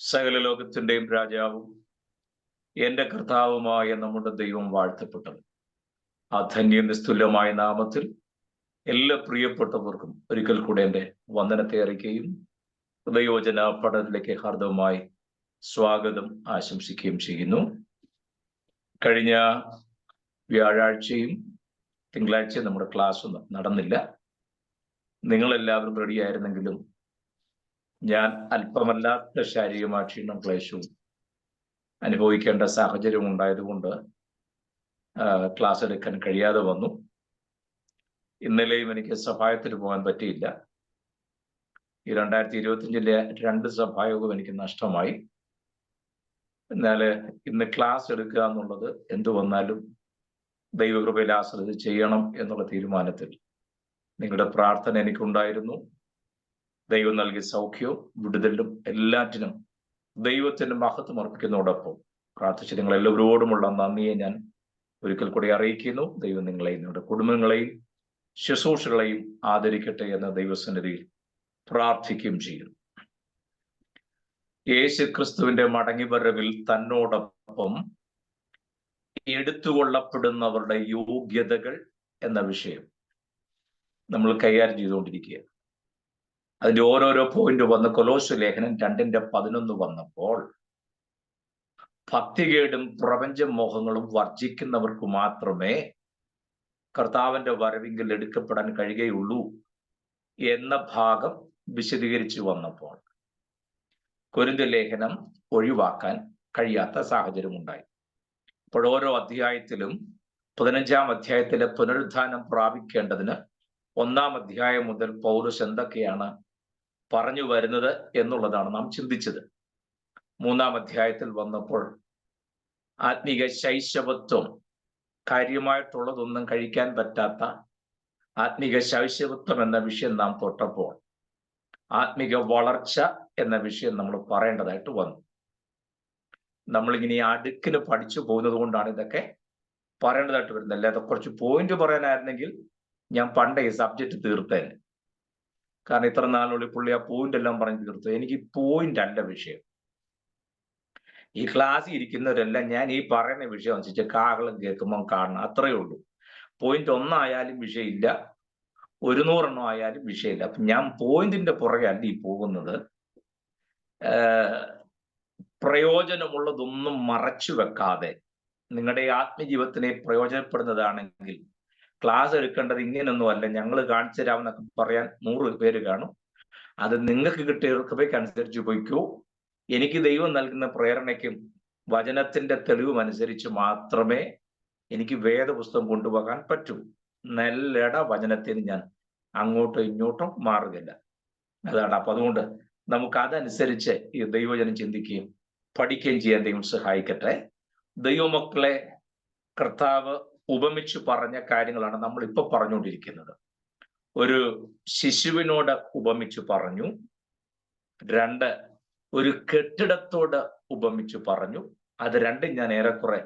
സകല ലോകത്തിന്റെയും രാജാവും എന്റെ കർത്താവുമായ നമ്മുടെ ദൈവം വാഴ്ത്തപ്പെട്ടത്. ആ ധന്യ നിസ്തുല്യമായ നാമത്തിൽ എല്ലാ പ്രിയപ്പെട്ടവർക്കും ഒരിക്കൽ കൂടെ എൻ്റെ വന്ദനത്തെ അറിയിക്കുകയും ദൈവവചന പഠനത്തിലേക്ക് ഹാർദവമായി സ്വാഗതം ആശംസിക്കുകയും ചെയ്യുന്നു. കഴിഞ്ഞ വ്യാഴാഴ്ചയും തിങ്കളാഴ്ചയും നമ്മുടെ ക്ലാസ് ഒന്നും നടന്നില്ല. നിങ്ങളെല്ലാവരും റെഡിയായിരുന്നെങ്കിലും ഞാൻ അല്പമല്ലാത്ത ശാരീരികമായ ക്ഷീണം ക്ലേശവും അനുഭവിക്കേണ്ട സാഹചര്യം ഉണ്ടായതുകൊണ്ട് ക്ലാസ് എടുക്കാൻ കഴിയാതെ വന്നു. ഇന്നലെയും എനിക്ക് സഭായത്തിന് പോകാൻ പറ്റിയില്ല. ഈ 2025 2 സഭായോഗം എനിക്ക് നഷ്ടമായി. എന്നാൽ ഇന്ന് ക്ലാസ് എടുക്കുക എന്നുള്ളത് എന്തു വന്നാലും ദൈവകൃപയിൽ ആശ്രയിച്ച് ചെയ്യണം എന്നുള്ള തീരുമാനത്തിൽ നിങ്ങളുടെ പ്രാർത്ഥന എനിക്കുണ്ടായിരുന്നു. ദൈവം നൽകിയ സൗഖ്യവും വിടുതലും എല്ലാറ്റിനും ദൈവത്തിന് മഹത്വം അർപ്പിക്കുന്നതോടൊപ്പം പ്രാർത്ഥിച്ച് നിങ്ങളെല്ലാവരോടുമുള്ള നന്ദിയെ ഞാൻ ഒരിക്കൽ കൂടി അറിയിക്കുന്നു. ദൈവം നിങ്ങളെയും നിങ്ങളുടെ കുടുംബങ്ങളെയും ശുശ്രൂഷകളെയും ആദരിക്കട്ടെ എന്ന ദൈവസന്നിധിയിൽ പ്രാർത്ഥിക്കുകയും ചെയ്യുന്നു. യേശു ക്രിസ്തുവിന്റെ മടങ്ങിവരവിൽ തന്നോടൊപ്പം എടുത്തുകൊള്ളപ്പെടുന്നവരുടെ യോഗ്യതകൾ എന്ന വിഷയം നമ്മൾ കൈകാര്യം ചെയ്തുകൊണ്ടിരിക്കുക. അതിന്റെ ഓരോരോ പോയിന്റ് വന്ന് കൊലോസ്യ ലേഖനം 2:11 വന്നപ്പോൾ ഭക്തികേടും പ്രപഞ്ച മോഹങ്ങളും വർജിക്കുന്നവർക്ക് മാത്രമേ കർത്താവിന്റെ വരവിങ്കിൽ എടുക്കപ്പെടാൻ കഴിയുകയുള്ളൂ എന്ന ഭാഗം വിശദീകരിച്ചു വന്നപ്പോൾ കൊരിന്ത്യ ലേഖനം ഒഴിവാക്കാൻ കഴിയാത്ത സാഹചര്യം ഉണ്ടായി. ഇപ്പോൾ ഓരോ അധ്യായത്തിലും 15-ാം അധ്യായത്തിലെ പുനരുത്ഥാനം പ്രാപിക്കേണ്ടതിന് 1-ാം അധ്യായം മുതൽ പൗലോസ് എന്തൊക്കെയാണ് പറഞ്ഞു വരുന്നത് എന്നുള്ളതാണ് നാം ചിന്തിച്ചത്. 3-ാം അധ്യായത്തിൽ വന്നപ്പോൾ ആത്മീക ശൈശവത്വം, കാര്യമായിട്ടുള്ളതൊന്നും കഴിക്കാൻ പറ്റാത്ത ആത്മീക ശൈശവത്വം എന്ന വിഷയം നാം തൊട്ടപ്പോൾ ആത്മീക വളർച്ച എന്ന വിഷയം നമ്മൾ പറയേണ്ടതായിട്ട് വന്നു. നമ്മളിങ്ങനെ അടുക്കിന് പഠിച്ചു പോകുന്നത് കൊണ്ടാണ് ഇതൊക്കെ പറയേണ്ടതായിട്ട് വരുന്നത്. അല്ലാതെ കുറച്ച് പോയിന്റ് പറയാനായിരുന്നെങ്കിൽ ഞാൻ പണ്ടേ ഈ സബ്ജക്റ്റ് തീർത്തേനെ. കാരണം ഇത്ര നാളുള്ളിൽ പുള്ളി ആ പോയിന്റ് എല്ലാം പറഞ്ഞു തീർത്തു. എനിക്ക് പോയിന്റ് അല്ല വിഷയം. ഈ ക്ലാസ്സിൽ ഇരിക്കുന്നവരെല്ലാം ഞാൻ ഈ പറയുന്ന വിഷയം അനുസരിച്ച് കാഹളം കേൾക്കുമ്പോൾ കാണണം, അത്രയേ ഉള്ളൂ. പോയിന്റ് 1 ആയാലും വിഷയമില്ല, 100 ആയാലും വിഷയമില്ല. അപ്പൊ ഞാൻ പോയിന്റിന്റെ പുറകെ അല്ല ഈ പോകുന്നത്. പ്രയോജനമുള്ളതൊന്നും മറച്ചു വെക്കാതെ നിങ്ങളുടെ ആത്മജീവിതത്തിനെ പ്രയോജനപ്പെടുന്നതാണെങ്കിൽ ക്ലാസ് എടുക്കേണ്ടത് ഇങ്ങനൊന്നും അല്ല, ഞങ്ങൾ കാണിച്ചു തരാമെന്നൊക്കെ പറയാൻ 100 പേര് കാണും. അത് നിങ്ങൾക്ക് കിട്ടിയ കൃപയ്ക്കനുസരിച്ച് പോയിക്കോ. എനിക്ക് ദൈവം നൽകുന്ന പ്രേരണയ്ക്കും വചനത്തിന്റെ തെളിവും അനുസരിച്ച് മാത്രമേ എനിക്ക് വേദപുസ്തകം കൊണ്ടുപോകാൻ പറ്റൂ. നല്ലട വചനത്തിന് ഞാൻ അങ്ങോട്ടും ഇങ്ങോട്ടും മാറുകയില്ല. അതാണ്. അപ്പൊ അതുകൊണ്ട് നമുക്ക് അതനുസരിച്ച് ഈ ദൈവജനം ചിന്തിക്കുകയും പഠിക്കുകയും ചെയ്യാൻ ദൈവം സഹായിക്കട്ടെ. ദൈവമക്കളെ കർത്താവ് ഉപമിച്ചു പറഞ്ഞ കാര്യങ്ങളാണ് നമ്മൾ ഇപ്പൊ പറഞ്ഞുകൊണ്ടിരിക്കുന്നത്. ഒരു ശിശുവിനോട് ഉപമിച്ചു പറഞ്ഞു. 2, ഒരു കെട്ടിടത്തോട് ഉപമിച്ചു പറഞ്ഞു. അത് രണ്ടും ഞാൻ ഏറെക്കുറെ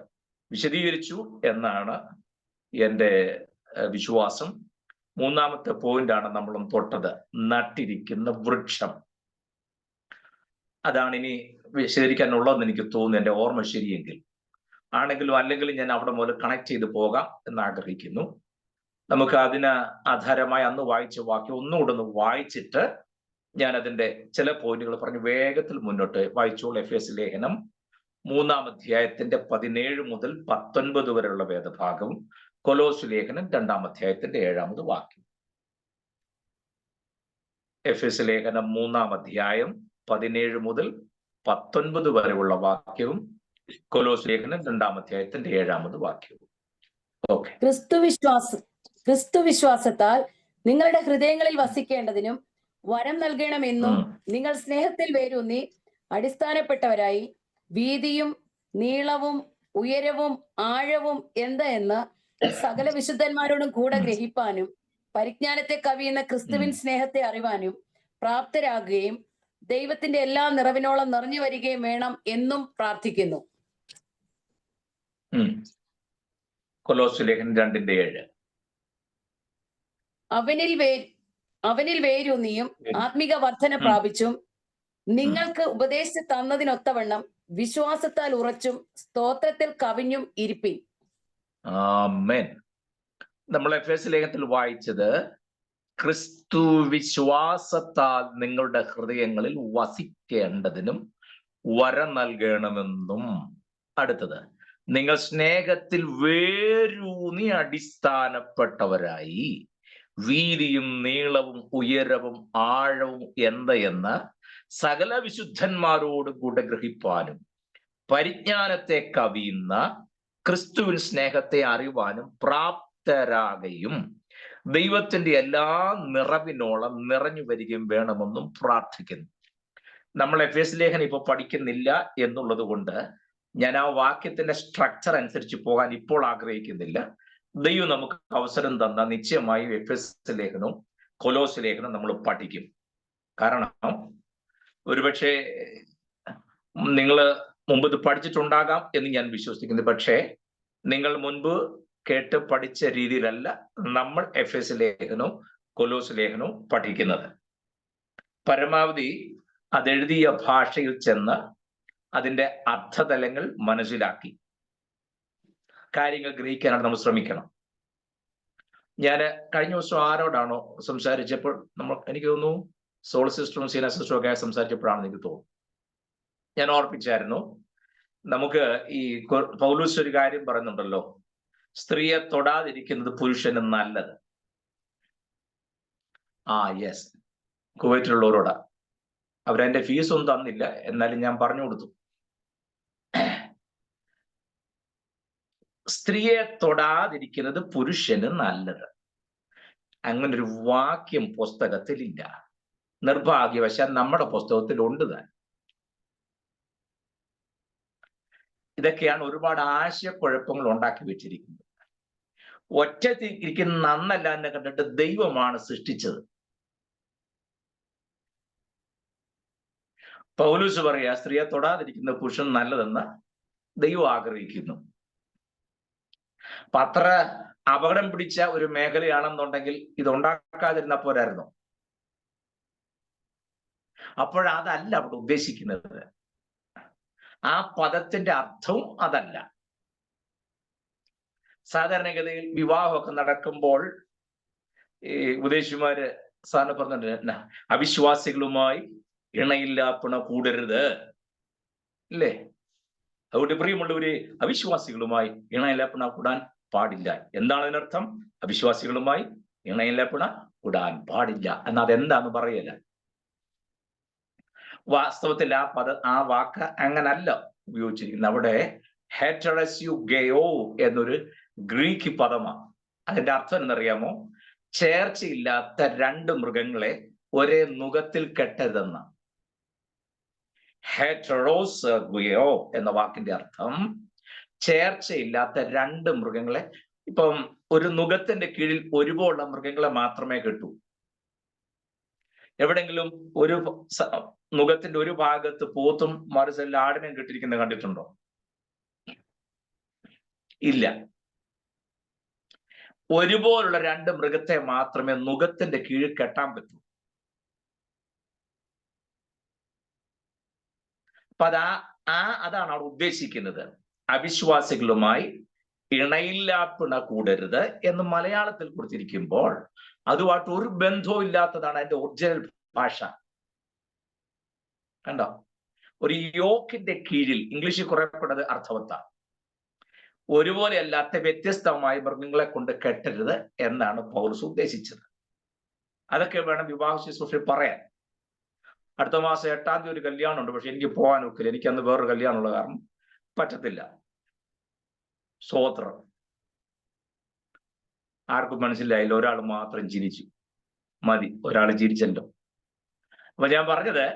വിശദീകരിച്ചു എന്നാണ് എൻ്റെ വിശ്വാസം. 3-ാമത്തെ പോയിന്റാണ് നമ്മളും തൊട്ടത്, നട്ടിരിക്കുന്ന വൃക്ഷം. അതാണ് ഇനി വിശദീകരിക്കാനുള്ളതെന്ന് എനിക്ക് തോന്നുന്നു, എൻ്റെ ഓർമ്മ ശരിയെങ്കിൽ. ആണെങ്കിലും അല്ലെങ്കിലും ഞാൻ അവിടെ മുതൽ കണക്ട് ചെയ്ത് പോകാം എന്ന് ആഗ്രഹിക്കുന്നു. നമുക്ക് അതിന് ആധാരമായി അന്ന് വായിച്ച വാക്യം ഒന്നുകൂടെ ഒന്ന് വായിച്ചിട്ട് ഞാൻ അതിൻ്റെ ചില പോയിന്റുകൾ പറഞ്ഞ് വേഗത്തിൽ മുന്നോട്ട് വായിച്ചോളൂ. എഫേസ്യ ലേഖനം 3-ാം അധ്യായത്തിന്റെ 17 മുതൽ 19 വരെയുള്ള വേദഭാഗവും കൊലോസ്യ ലേഖനം 2-ാം അധ്യായത്തിന്റെ 7-ാമത് വാക്യം. എഫേസ്യ ലേഖനം 3-ാം അധ്യായം 17 മുതൽ 19 വരെയുള്ള വാക്യവും കൊലോസ്യ ലേഖനം 2-ാം അധ്യായത്തിന്റെ 7-ാമത് വാക്യവും. ഓക്കെ. ക്രിസ്തുവിശ്വാസത്താൽ നിങ്ങളുടെ ഹൃദയങ്ങളിൽ വസിക്കേണ്ടതിനും വരം നൽകണമെന്നും നിങ്ങൾ സ്നേഹത്തിൽ വേരൂന്നി അടിസ്ഥാനപ്പെട്ടവരായി വീതിയും നീളവും ഉയരവും ആഴവും എന്ന് സകല വിശുദ്ധന്മാരോടും കൂടെ ഗ്രഹിപ്പാനും പരിജ്ഞാനത്തെ കവിയുന്ന ക്രിസ്തുവിൻ സ്നേഹത്തെ അറിവാനും പ്രാപ്തരാകുകയും ദൈവത്തിന്റെ എല്ലാ നിറവിനോളം നിറഞ്ഞു വരികയും വേണം എന്നും പ്രാർത്ഥിക്കുന്നു. കൊലോസ്യ ലേഖനം 2:7. അവനിൽ വേരൂന്നിയും ആത്മിക വർധന പ്രാപിച്ചും നിങ്ങൾക്ക് ഉപദേശിച്ച് തന്നതിനൊത്തവണ്ണം വിശ്വാസത്താൽ ഉറച്ചും സ്തോത്രത്തിൽ കവിഞ്ഞും ഇരിപ്പിൻ. ആമേൻ. നമ്മൾ എഫേസ്യ ലേഖനത്തിൽ വായിച്ചത് ക്രിസ്തു വിശ്വാസത്താൽ നിങ്ങളുടെ ഹൃദയങ്ങളിൽ വസിക്കേണ്ടതിനും വരം നൽകണമെന്നും. അടുത്തത്, നിങ്ങൾ സ്നേഹത്തിൽ വേരൂന്നി അടിസ്ഥാനപ്പെട്ടവരായി വീതിയും നീളവും ഉയരവും ആഴവും എന്ന് സകല വിശുദ്ധന്മാരോടും കൂടെ ഗ്രഹിപ്പാനും പരിജ്ഞാനത്തെ കവിയുന്ന ക്രിസ്തുവിൻ സ്നേഹത്തെ അറിവാനും പ്രാപ്തരാകയും ദൈവത്തിന്റെ എല്ലാ നിറവിനോളം നിറഞ്ഞു വരികയും വേണമെന്നും പ്രാർത്ഥിക്കുന്നു. നമ്മൾ എഫേസ്യ ലേഖനം ഇപ്പൊ പഠിക്കുന്നില്ല എന്നുള്ളത് കൊണ്ട് ഞാൻ ആ വാക്യത്തിന്റെ സ്ട്രക്ചർ അനുസരിച്ച് പോകാൻ ഇപ്പോൾ ആഗ്രഹിക്കുന്നില്ല. ദൈവം നമുക്ക് അവസരം തന്ന നിശ്ചയമായും എഫേസ്യ ലേഖനവും കൊലോസ്യ ലേഖനവും നമ്മൾ പഠിക്കും. കാരണം ഒരുപക്ഷെ നിങ്ങൾ മുമ്പ് ഇത് പഠിച്ചിട്ടുണ്ടാകാം എന്ന് ഞാൻ വിശ്വസിക്കുന്നു. പക്ഷേ നിങ്ങൾ മുൻപ് കേട്ട് പഠിച്ച രീതിയിലല്ല നമ്മൾ എഫേസ്യ ലേഖനവും കൊലോസ്യ ലേഖനവും പഠിക്കുന്നത്. പരമാവധി അതെഴുതിയ ഭാഷയിൽ ചെന്ന് അതിൻ്റെ അർത്ഥതലങ്ങൾ മനസ്സിലാക്കി കാര്യങ്ങൾ ഗ്രഹിക്കാനാണ് നമ്മൾ ശ്രമിക്കണം. ഞാൻ കഴിഞ്ഞ ദിവസം ആരോടാണോ സംസാരിച്ചപ്പോൾ എനിക്ക് തോന്നുന്നു സോൾ സിസ്റ്ററും സീന സിസ്റ്ററും ഒക്കെ സംസാരിച്ചപ്പോഴാണെന്ന് എനിക്ക് തോന്നുന്നു, ഞാൻ ഓർപ്പിച്ചായിരുന്നു, നമുക്ക് ഈ പൗലോസ് ഒരു കാര്യം പറയുന്നുണ്ടല്ലോ, സ്ത്രീയെ തൊടാതിരിക്കുന്നത് പുരുഷന് നല്ലത്. യെസ്, കുവൈറ്റിലുള്ളവരോടാ. അവരെന്റെ ഫീസൊന്നും തന്നില്ല, എന്നാലും ഞാൻ പറഞ്ഞു കൊടുത്തു. സ്ത്രീയെ തൊടാതിരിക്കുന്നത് പുരുഷന് നല്ലത്. അങ്ങനൊരു വാക്യം പുസ്തകത്തിലില്ല. നിർഭാഗ്യവശാൽ നമ്മുടെ പുസ്തകത്തിൽ ഉണ്ട് താൻ. ഇതൊക്കെയാണ് ഒരുപാട് ആശയക്കുഴപ്പങ്ങൾ ഉണ്ടാക്കി വെച്ചിരിക്കുന്നത്. ഒറ്റ ഇരിക്കുന്ന നന്നല്ല എന്ന് കണ്ടിട്ട് ദൈവമാണ് സൃഷ്ടിച്ചത്. പൗലൂസ് പറയാ സ്ത്രീയെ തൊടാതിരിക്കുന്ന പുരുഷൻ നല്ലതെന്ന് ദൈവം ആഗ്രഹിക്കുന്നു. അപ്പൊ അത്ര അപകടം പിടിച്ച ഒരു മേഖലയാണെന്നുണ്ടെങ്കിൽ ഇത് ഉണ്ടാക്കാതിരുന്ന പോരായിരുന്നു. അപ്പോഴതല്ല അവിടെ ഉദ്ദേശിക്കുന്നത്. ആ പദത്തിന്റെ അർത്ഥവും അതല്ല. സാധാരണഗതിയിൽ വിവാഹമൊക്കെ നടക്കുമ്പോൾ ഈ ഉപദേശിമാര് സാറിന് പറഞ്ഞിട്ടുണ്ട്, അവിശ്വാസികളുമായി ഇണയില്ലാപ്പിണ കൂടരുത്, ഇല്ലേ? അതുകൊണ്ട് പ്രിയമുള്ളവര്, അവിശ്വാസികളുമായി ഇണയില്ലാപ്പിണ കൂടാൻ പാടില്ല. എന്താണ് അതിനർത്ഥം? അവിശ്വാസികളുമായി ഇണയില്ലാപ്പിണ കൂടാൻ പാടില്ല എന്നാൽ അതെന്താന്ന് പറയല. വാസ്തവത്തിൽ ആ വാക്ക് അങ്ങനല്ല ഉപയോഗിച്ചിരിക്കുന്നത്. അവിടെ ഹെറ്ററസ്യുഗെയോ എന്നൊരു ഗ്രീക്ക് പദമാണ്. അതിന്റെ അർത്ഥം എന്നറിയാമോ? ചേർച്ചയില്ലാത്ത രണ്ട് മൃഗങ്ങളെ ഒരേ നുകത്തിൽ കെട്ടരുതെന്ന. ഹെറ്ററോസ്ഗുയോ എന്ന വാക്കിന്റെ അർത്ഥം ചേർച്ചയില്ലാത്ത രണ്ട് മൃഗങ്ങളെ. ഇപ്പം ഒരു നുകത്തിന്റെ കീഴിൽ ഒരുപോലുള്ള മൃഗങ്ങളെ മാത്രമേ കെട്ടൂ. എവിടെങ്കിലും ഒരു നുകത്തിന്റെ ഒരു ഭാഗത്ത് പോത്തും മറുസൈഡിൽ ആടിനെയും കെട്ടിരിക്കുന്നത് കണ്ടിട്ടുണ്ടോ? ഇല്ല. ഒരുപോലുള്ള രണ്ട് മൃഗത്തെ മാത്രമേ നുകത്തിന്റെ കീഴിൽ കെട്ടാൻ പറ്റൂ. അപ്പൊ അതാണ് അവിടെ ഉദ്ദേശിക്കുന്നത്. അവിശ്വാസികളുമായി ഇണയില്ലാപ്പിണ കൂടരുത് എന്ന് മലയാളത്തിൽ കൊടുത്തിരിക്കുമ്പോൾ അതുമായിട്ട് ഒരു ബന്ധവും ഇല്ലാത്തതാണ് അതിന്റെ ഒറിജിനൽ ഭാഷ. കണ്ടോ? ഒരു യോക്കിന്റെ കീഴിൽ ഇംഗ്ലീഷിൽ കുറേപ്പെട്ടത് അർത്ഥവത്താണ്. ഒരുപോലെ അല്ലാത്ത വ്യത്യസ്തമായ മൃഗങ്ങളെ കൊണ്ട് കെട്ടരുത് എന്നാണ് പൗലോസ് ഉദ്ദേശിച്ചത്. അതൊക്കെ വേണം വിവാഹ ശുശ്രൂഷയിൽ പറയാൻ. അടുത്ത മാസം 8-ാം തീയതി ഒരു കല്യാണം ഉണ്ട്, പക്ഷെ എനിക്ക് പോകാൻ ഒക്കില്ല. എനിക്ക് അന്ന് വേറൊരു കല്യാണമുള്ള കാരണം പറ്റത്തില്ല. സ്തോത്രം. ആർക്കും മനസ്സിലായില്ല, ഒരാൾ മാത്രം ചിരിച്ചു. മതി, ഒരാൾ ചിരിച്ചല്ലോ. അപ്പൊ ഞാൻ പറഞ്ഞത്,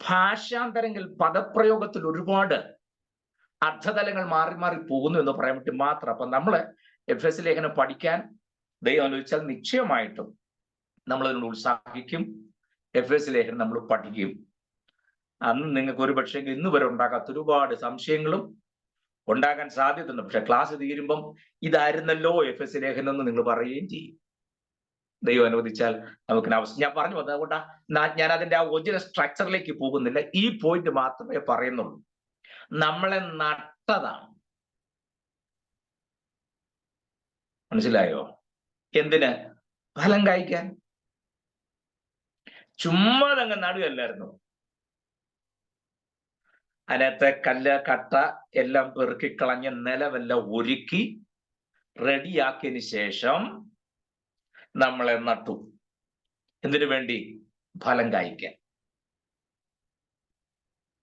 ഭാഷാന്തരങ്ങൾ പദപ്രയോഗത്തിൽ ഒരുപാട് അർത്ഥതലങ്ങൾ മാറി മാറി പോകുന്നു എന്ന് പറയാൻ വേണ്ടി മാത്രം. അപ്പൊ നമ്മള് എഫേസ്യ ലേഖനം പഠിക്കാൻ ദൈവം അനുവദിച്ചാൽ നിശ്ചയമായിട്ടും നമ്മളതിനോട് ഉത്സാഹിക്കും. എഫേസ്യ ലേഖനം നമ്മൾ പഠിക്കും. അന്ന് നിങ്ങൾക്ക് ഒരു പക്ഷേ ഇന്ന് വരെ ഉണ്ടാകാത്ത ഒരുപാട് സംശയങ്ങളും ഉണ്ടാകാൻ സാധ്യതയുണ്ട്. പക്ഷെ ക്ലാസ് തീരുമ്പം ഇതായിരുന്നല്ലോ എഫേസ്യ ലേഖനം എന്ന് നിങ്ങൾ പറയുകയും ചെയ്യും. ദൈവം അനുവദിച്ചാൽ നമുക്ക് ഞാൻ പറഞ്ഞു വന്നത് അതുകൊണ്ടാ ഞാൻ അതിന്റെ ആ ഒറിജിനൽ സ്ട്രക്ചറിലേക്ക് പോകുന്നില്ല. ഈ പോയിന്റ് മാത്രമേ പറയുന്നുള്ളൂ. നമ്മളെ നട്ടതാണ്. മനസ്സിലായോ? എന്തിന്? ഫലം കായ്ക്കാൻ. ചുമ്മാ അങ്ങ് നടുകയല്ലായിരുന്നു. അതിനകത്തെ കല്ല് കട്ട എല്ലാം പെറുക്കിക്കളഞ്ഞ് നിലമെല്ലാം ഒരുക്കി റെഡിയാക്കിയതിന് ശേഷം നമ്മളെ നട്ടു. എന്തിനു വേണ്ടി? ഫലം കായ്ക്കാൻ.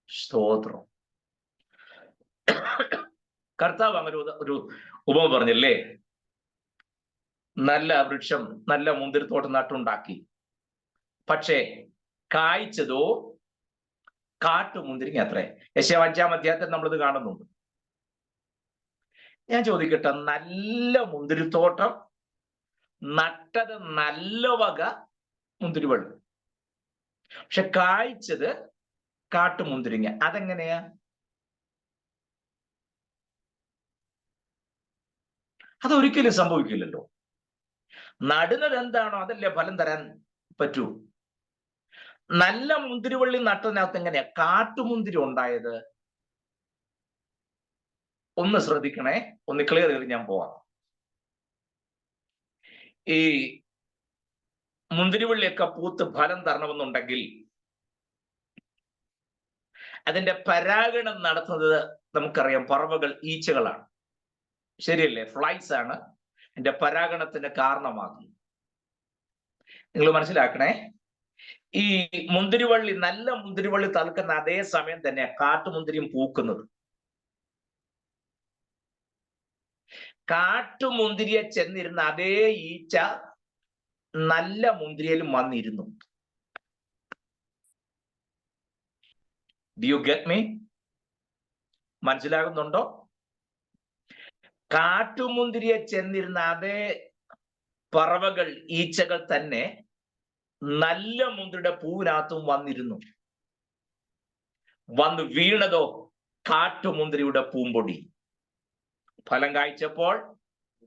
സ്തോത്രം. കർത്താവ് അങ്ങനെ ഒരു ഉപമ പറഞ്ഞില്ലേ? നല്ല വൃക്ഷം, നല്ല മുന്തിരിത്തോട്ടം നട്ടുണ്ടാക്കി. പക്ഷേ കായ്ച്ചതോ കാട്ടുമുന്തിരിങ്ങ അത്രേ. യെശയ്യാ 5-ാം അധ്യായത്തിൽ നമ്മളിത് കാണുന്നുണ്ട്. ഞാൻ ചോദിക്കട്ടെ, നല്ല മുന്തിരിത്തോട്ടം നട്ടത് നല്ല വക മുന്തിരിവള്ളി, പക്ഷെ കായ്ച്ചത് കാട്ടുമുന്തിരിങ്ങ. അതെങ്ങനെയാ? അതൊരിക്കലും സംഭവിക്കില്ലല്ലോ. നടുന്നത് എന്താണോ അതല്ലേ ഫലം തരാൻ പറ്റൂ. നല്ല മുന്തിരിവള്ളി നട്ടതിനകത്ത് എങ്ങനെയാ കാട്ടുമുന്തിരി ഉണ്ടായത്? ഒന്ന് ശ്രദ്ധിക്കണേ, ഒന്ന് ക്ലിയർ ചെയ്ത് ഞാൻ പോവാം. ഈ മുന്തിരിവള്ളിയൊക്കെ പൂത്ത് ഫലം തരണമെന്നുണ്ടെങ്കിൽ അതിന്റെ പരാഗണം നടത്തുന്നത് നമുക്കറിയാം, പറവകൾ, ഈച്ചകളാണ്. ശരിയല്ലേ? ഫ്ലൈസ് ആണ് അതിന്റെ പരാഗണത്തിന് കാരണമാകുന്നത്. നിങ്ങൾ മനസ്സിലാക്കണേ. ഈ മുന്തിരിവള്ളി, നല്ല മുന്തിരിവള്ളി തളിക്കുന്ന അതേ സമയം തന്നെ കാട്ടുമുന്തിരിയും പൂക്കുന്നത്. കാട്ടുമുന്തിരിയെ ചെന്നിരുന്ന അതേ ഈച്ച നല്ല മുന്തിരിയിലും വന്നിരുന്നു. Do you get me? മനസ്സിലാകുന്നുണ്ടോ? കാട്ടുമുന്തിരിയെ ചെന്നിരുന്ന അതേ പറവകൾ, ഈച്ചകൾ തന്നെ നല്ല മുന്തിരിയുടെ പൂവിനകത്തും വന്നിരുന്നു. വന്ന് വീണതോ കാട്ടുമുന്തിരിയുടെ പൂമ്പൊടി. ഫലം കായ്ച്ചപ്പോൾ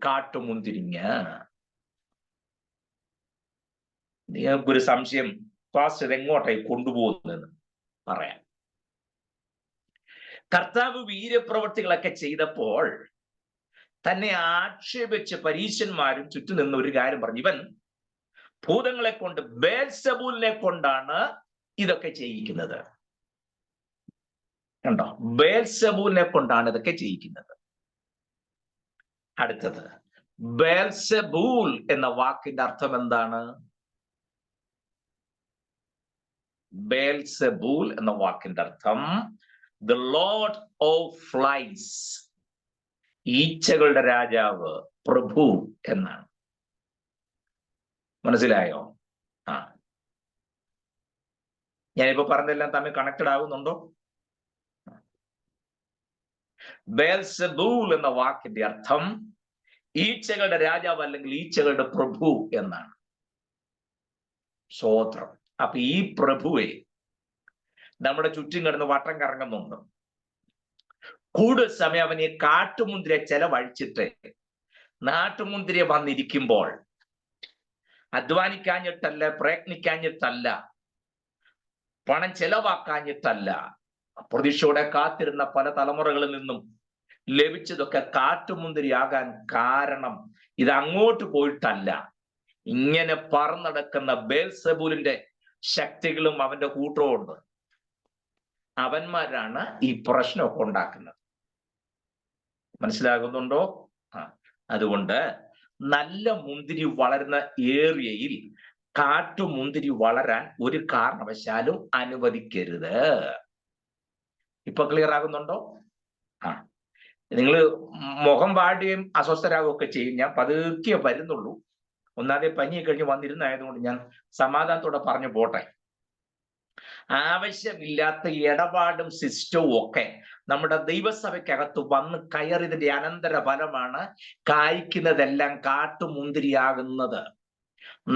കാട്ടുമുന്തിരിങ്ങ. നിങ്ങൾക്കൊരു സംശയം, പാസ്റ്റർ എങ്ങോട്ടായി കൊണ്ടുപോകുന്നതെന്ന് പറയാം. കർത്താവ് വീര്യപ്രവൃത്തികളൊക്കെ ചെയ്തപ്പോൾ തന്നെ ആക്ഷേപിച്ച് പരീശന്മാരും ചുറ്റും നിന്ന് ഒരു കാര്യം പറഞ്ഞു. ഇവൻ ഭൂതങ്ങളെ കൊണ്ട്, ബേൽസെബൂലിനെ കൊണ്ടാണ് ഇതൊക്കെ ചെയ്യിക്കുന്നത്. കണ്ടോ? ബേൽസെബൂലിനെ കൊണ്ടാണ് ഇതൊക്കെ ചെയ്യിക്കുന്നത്. അടുത്തത്, ബേൽസെബൂൽ എന്ന വാക്കിന്റെ അർത്ഥം എന്താണ്? ബേൽസെബൂൽ എന്ന വാക്കിന്റെ അർത്ഥം ദ ലോർഡ് ഓഫ് ഫ്ലൈസ്, ഈച്ചകളുടെ രാജാവ്, പ്രഭു എന്നാണ്. മനസ്സിലായോ? ഞാനിപ്പോ പറഞ്ഞതെല്ലാം തമ്മിൽ കണക്റ്റഡ് ആകുന്നുണ്ടോ? ബേൽസെബൂൽ എന്ന വാക്കിന്റെ അർത്ഥം ഈച്ചകളുടെ രാജാവ് അല്ലെങ്കിൽ ഈച്ചകളുടെ പ്രഭു എന്നാണ്. സ്തോത്രം. അപ്പൊ ഈ പ്രഭുവെ നമ്മുടെ ചുറ്റും കിടന്ന് വട്ടം കറങ്ങുന്നുണ്ട്. കൂടുതൽ സമയം അവനെ കാട്ടുമുന്തിരിയെ ചെലവഴിച്ചിട്ട് നാട്ടുമുന്തിരിയെ വന്നിരിക്കുമ്പോൾ അധ്വാനിക്കാഞ്ഞിട്ടല്ല, പ്രയത്നിക്കാഞ്ഞിട്ടല്ല, പണം ചെലവാക്കാഞ്ഞിട്ടല്ല, പ്രതീക്ഷയോടെ കാത്തിരുന്ന പല തലമുറകളിൽ നിന്നും ലഭിച്ചതൊക്കെ കാട്ടുമുന്തിരിയാകാൻ കാരണം ഇത് അങ്ങോട്ട് പോയിട്ടല്ല. ഇങ്ങനെ പറന്നടക്കുന്ന ബേൽസെബൂലിന്റെ ശക്തികളും അവന്റെ കൂട്ടവും ഉണ്ട്. അവന്മാരാണ് ഈ പ്രശ്നമൊക്കെ ഉണ്ടാക്കുന്നത്. മനസ്സിലാകുന്നുണ്ടോ? അതുകൊണ്ട് നല്ല മുന്തിരി വളരുന്ന ഏരിയയിൽ കാട്ടുമുന്തിരി വളരാൻ ഒരു കാരണവശാലും അനുവദിക്കരുത്. ഇപ്പൊ ക്ലിയർ ആകുന്നുണ്ടോ? നിങ്ങൾ മുഖം വാടുകയും അസ്വസ്ഥരാകുകയും ഒക്കെ ചെയ്യും. ഞാൻ പതുക്കെ വരുന്നുള്ളൂ. ഒന്നാതെ പനി കഴിഞ്ഞ് വന്നിരുന്നായതുകൊണ്ട് ഞാൻ സമാധാനത്തോടെ പറഞ്ഞു പോട്ടെ. ആവശ്യമില്ലാത്ത ഇടപാടും സിസ്റ്റവും ഒക്കെ നമ്മുടെ ദൈവസഭയ്ക്കകത്ത് വന്ന് കയറിയതിന്റെ അനന്തര ഫലമാണ് കായ്ക്കുന്നതെല്ലാം കാട്ടുമുന്തിരിയാകുന്നത്.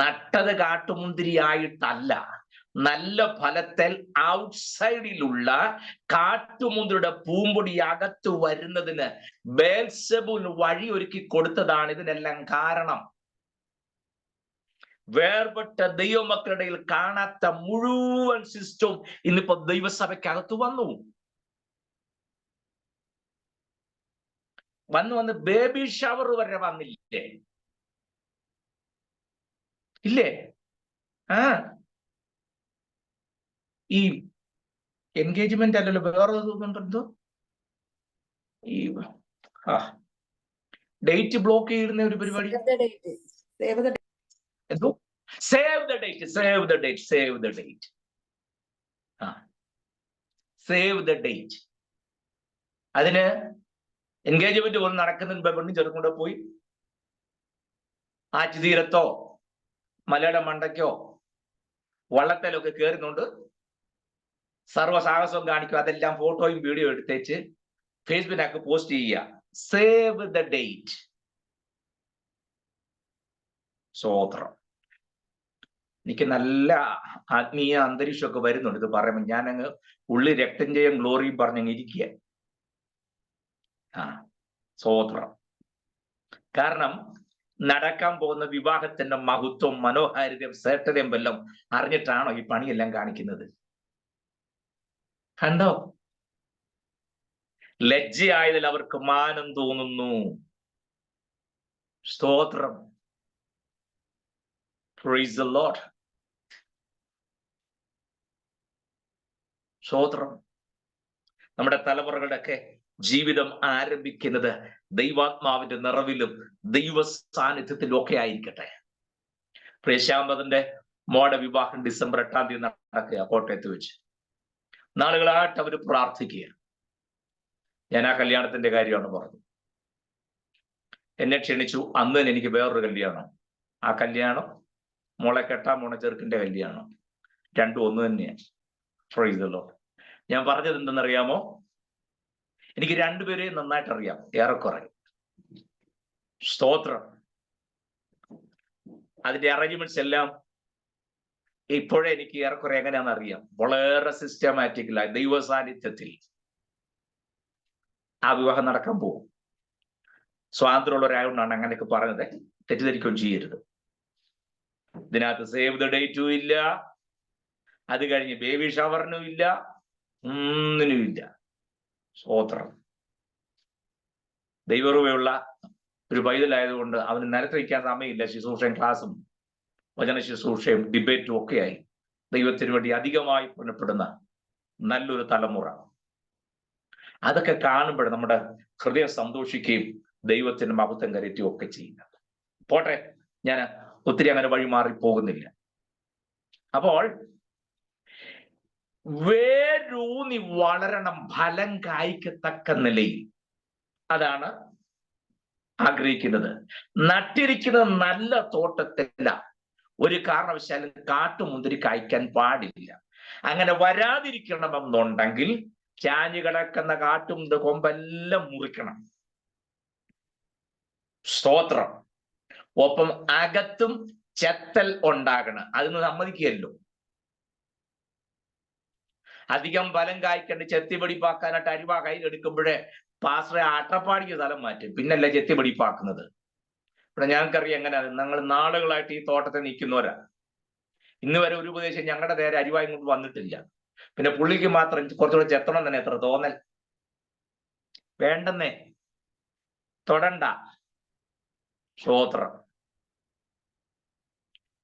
നട്ടത് കാട്ടുമുന്തിരിയായിട്ടല്ല, നല്ല ഫലത്തിൽ ഔട്ട്സൈഡിലുള്ള കാട്ടുമുന്തിരിയുടെ പൂമ്പൊടി അകത്ത് വരുന്നതിന് ബേൽസെബൂൽ വഴി ഒരുക്കി കൊടുത്തതാണ് ഇതിനെല്ലാം കാരണം. വേർപെട്ട ദൈവമക്കളുടെ ഇടയിൽ കാണാത്ത മുഴുവൻ സിസ്റ്റവും ഇന്നിപ്പോ ദൈവസഭയ്ക്കകത്ത് വന്നു വന്ന് ബേബി ഷവർ വരെ വന്നില്ലേ? ഇല്ലേ? ആ ഈ എൻഗേജ്മെന്റ് അല്ലല്ലോ, വേറെ തോന്നുന്നുണ്ടോ ഈ ഡേറ്റ് ബ്ലോക്ക് ചെയ്യുന്ന ഒരു പരിപാടി. എന്തോ save the date, save the date, save the date. Save the date. അതിന് എൻഗേജ്മെന്റ് പോലും നടക്കുന്നതിന് പെണ്ണും ചെറുക്കൊണ്ട് പോയി ആറ്റുതീരത്തോ മലയുടെ മണ്ടയ്ക്കോ വള്ളത്തേലൊക്കെ കയറുന്നുണ്ട് സർവ്വസാഹസവും കാണിക്കും. അതെല്ലാം ഫോട്ടോയും വീഡിയോ എടുത്തേച്ച് ഫേസ്ബുക്കിനൊക്കെ പോസ്റ്റ് ചെയ്യുക. Save the date. സ്വോത്രം. എനിക്ക് നല്ല ആത്മീയ അന്തരീക്ഷമൊക്കെ വരുന്നുണ്ട് ഇത് പറയുമ്പോൾ. ഞാനങ്ങ് ഉള്ളി രക്തം ജയം ഗ്ലോറിയും പറഞ്ഞങ്ങ് ഇരിക്കുക. സ്വോത്രം. കാരണം നടക്കാൻ പോകുന്ന വിവാഹത്തിന്റെ മഹത്വം, മനോഹാരിതയും ശ്രേഷ്ഠതയും വല്ലതും അറിഞ്ഞിട്ടാണോ ഈ പണിയെല്ലാം കാണിക്കുന്നത്? കണ്ടോ? ലജ്ജയായതിൽ അവർക്ക് മാനം തോന്നുന്നു. സ്തോത്രം. Praise the Lord. സ്തോത്രം. നമ്മുടെ തലമുറകളുടെയൊക്കെ ജീവിതം ആരംഭിക്കുന്നത് ദൈവാത്മാവിന്റെ നിറവിലും ദൈവ സാന്നിധ്യത്തിലും ഒക്കെ ആയിരിക്കട്ടെ. പ്രേശാമ്പതിന്റെ മോടെ വിവാഹം ഡിസംബർ 8-ാം തീയതി നടക്കുക കോട്ടയത്ത് വെച്ച്. നാളുകളായിട്ട് അവർ പ്രാർത്ഥിക്കുക. ഞാൻ ആ കല്യാണത്തിന്റെ കാര്യമാണ് പറഞ്ഞത്. എന്നെ ക്ഷണിച്ചു. അന്ന് തന്നെ എനിക്ക് വേറൊരു കല്യാണം. ആ കല്യാണം മോളെ കെട്ടാൻ പോണ ചെറുക്കിന്റെ കല്യാണം. രണ്ടും ഒന്ന് തന്നെയാണ്. Praise the Lord. ഞാൻ പറഞ്ഞത് എന്തെന്നറിയാമോ? എനിക്ക് രണ്ടുപേരെയും നന്നായിട്ട് അറിയാം, ഏറെക്കുറെ. സ്തോത്രം. അതിന്റെ അറേഞ്ച്മെന്റ്സ് എല്ലാം ഇപ്പോഴേ എനിക്ക് ഏറെക്കുറെ എങ്ങനെയാണെന്ന് അറിയാം. വളരെ സിസ്റ്റമാറ്റിക്കലായി ദൈവ സാന്നിധ്യത്തിൽ ആ വിവാഹം നടക്കാൻ പോകും. സ്വാതന്ത്ര്യമുള്ളവരായതുകൊണ്ടാണ് അങ്ങനെയൊക്കെ പറഞ്ഞത്. തെറ്റിദ്ധരിക്കുകയും ചെയ്യരുത്. ഇതിനകത്ത് സേവ് ദ ഡേറ്റും ഇല്ല, അത് കഴിഞ്ഞ് ബേബി ഷവറിനും ഇല്ല, ഒന്നിനും ഇല്ല. സ്തോത്രം. ദൈവകൃപയുള്ള ഒരു പൈതലായതുകൊണ്ട് അവന് നിലത്ത് വയ്ക്കാൻ സമയമില്ല. ശുശ്രൂഷയും ക്ലാസ്സും വചന ശുശ്രൂഷയും ഡിബേറ്റും ഒക്കെയായി ദൈവത്തിന് വേണ്ടി അധികമായി പുനപ്പെടുന്ന നല്ലൊരു തലമുറ. അതൊക്കെ കാണുമ്പോൾ നമ്മുടെ ഹൃദയം സന്തോഷിക്കുകയും ദൈവത്തിന് മഹത്വം കരറ്റുകയും ഒക്കെ ചെയ്യുന്നത്. പോട്ടെ, ഞാൻ ഒത്തിരി അങ്ങനെ വഴിമാറി പോകുന്നില്ല. അപ്പോൾ വേരൂന്നി വളരണം, ഫലം കായ്ക്കത്തക്ക നിലയിൽ. അതാണ് ആഗ്രഹിക്കുന്നത്. നട്ടിരിക്കുന്നത് നല്ല തോട്ടത്തില്ല. ഒരു കാരണവശാലും കാട്ടുമുന്തിരി കായ്ക്കാൻ പാടില്ല. അങ്ങനെ വരാതിരിക്കണമെന്നുണ്ടെങ്കിൽ ചാഞ്ഞു കിടക്കുന്ന കാട്ടുമുന്തിരി കൊമ്പെല്ലാം മുറിക്കണം. സ്തോത്രം. ഒപ്പം അകത്തും ചെത്തൽ ഉണ്ടാകണം. അതിന് സമ്മതിക്കുകയല്ലോ. അധികം ഫലം കായ്ക്കണ്ട് ചെത്തിപിടിപ്പാക്കാനായിട്ട് അരിവ കയ്യിലെടുക്കുമ്പോഴേ പാസ്റ്ററെ അട്ടപ്പാടിക്ക് സ്ഥലം മാറ്റും, പിന്നല്ല ചെത്തിപിടിപ്പാക്കുന്നത്. ഇവിടെ ഞങ്ങൾക്കറിയാം എങ്ങനെയാണ്. ഞങ്ങൾ നാളുകളായിട്ട് ഈ തോട്ടത്തിൽ നിൽക്കുന്നവരാ. ഇന്ന് വരെ ഒരു ഉപദേശം ഞങ്ങളുടെ നേരെ അരിവായും കൊണ്ട് വന്നിട്ടില്ല. പിന്നെ പുള്ളിക്ക് മാത്രം കുറച്ചുകൂടെ ചെത്തണം തന്നെ എത്ര തോന്നൽ. വേണ്ടെന്നേ, തൊടണ്ട. സ്തോത്രം.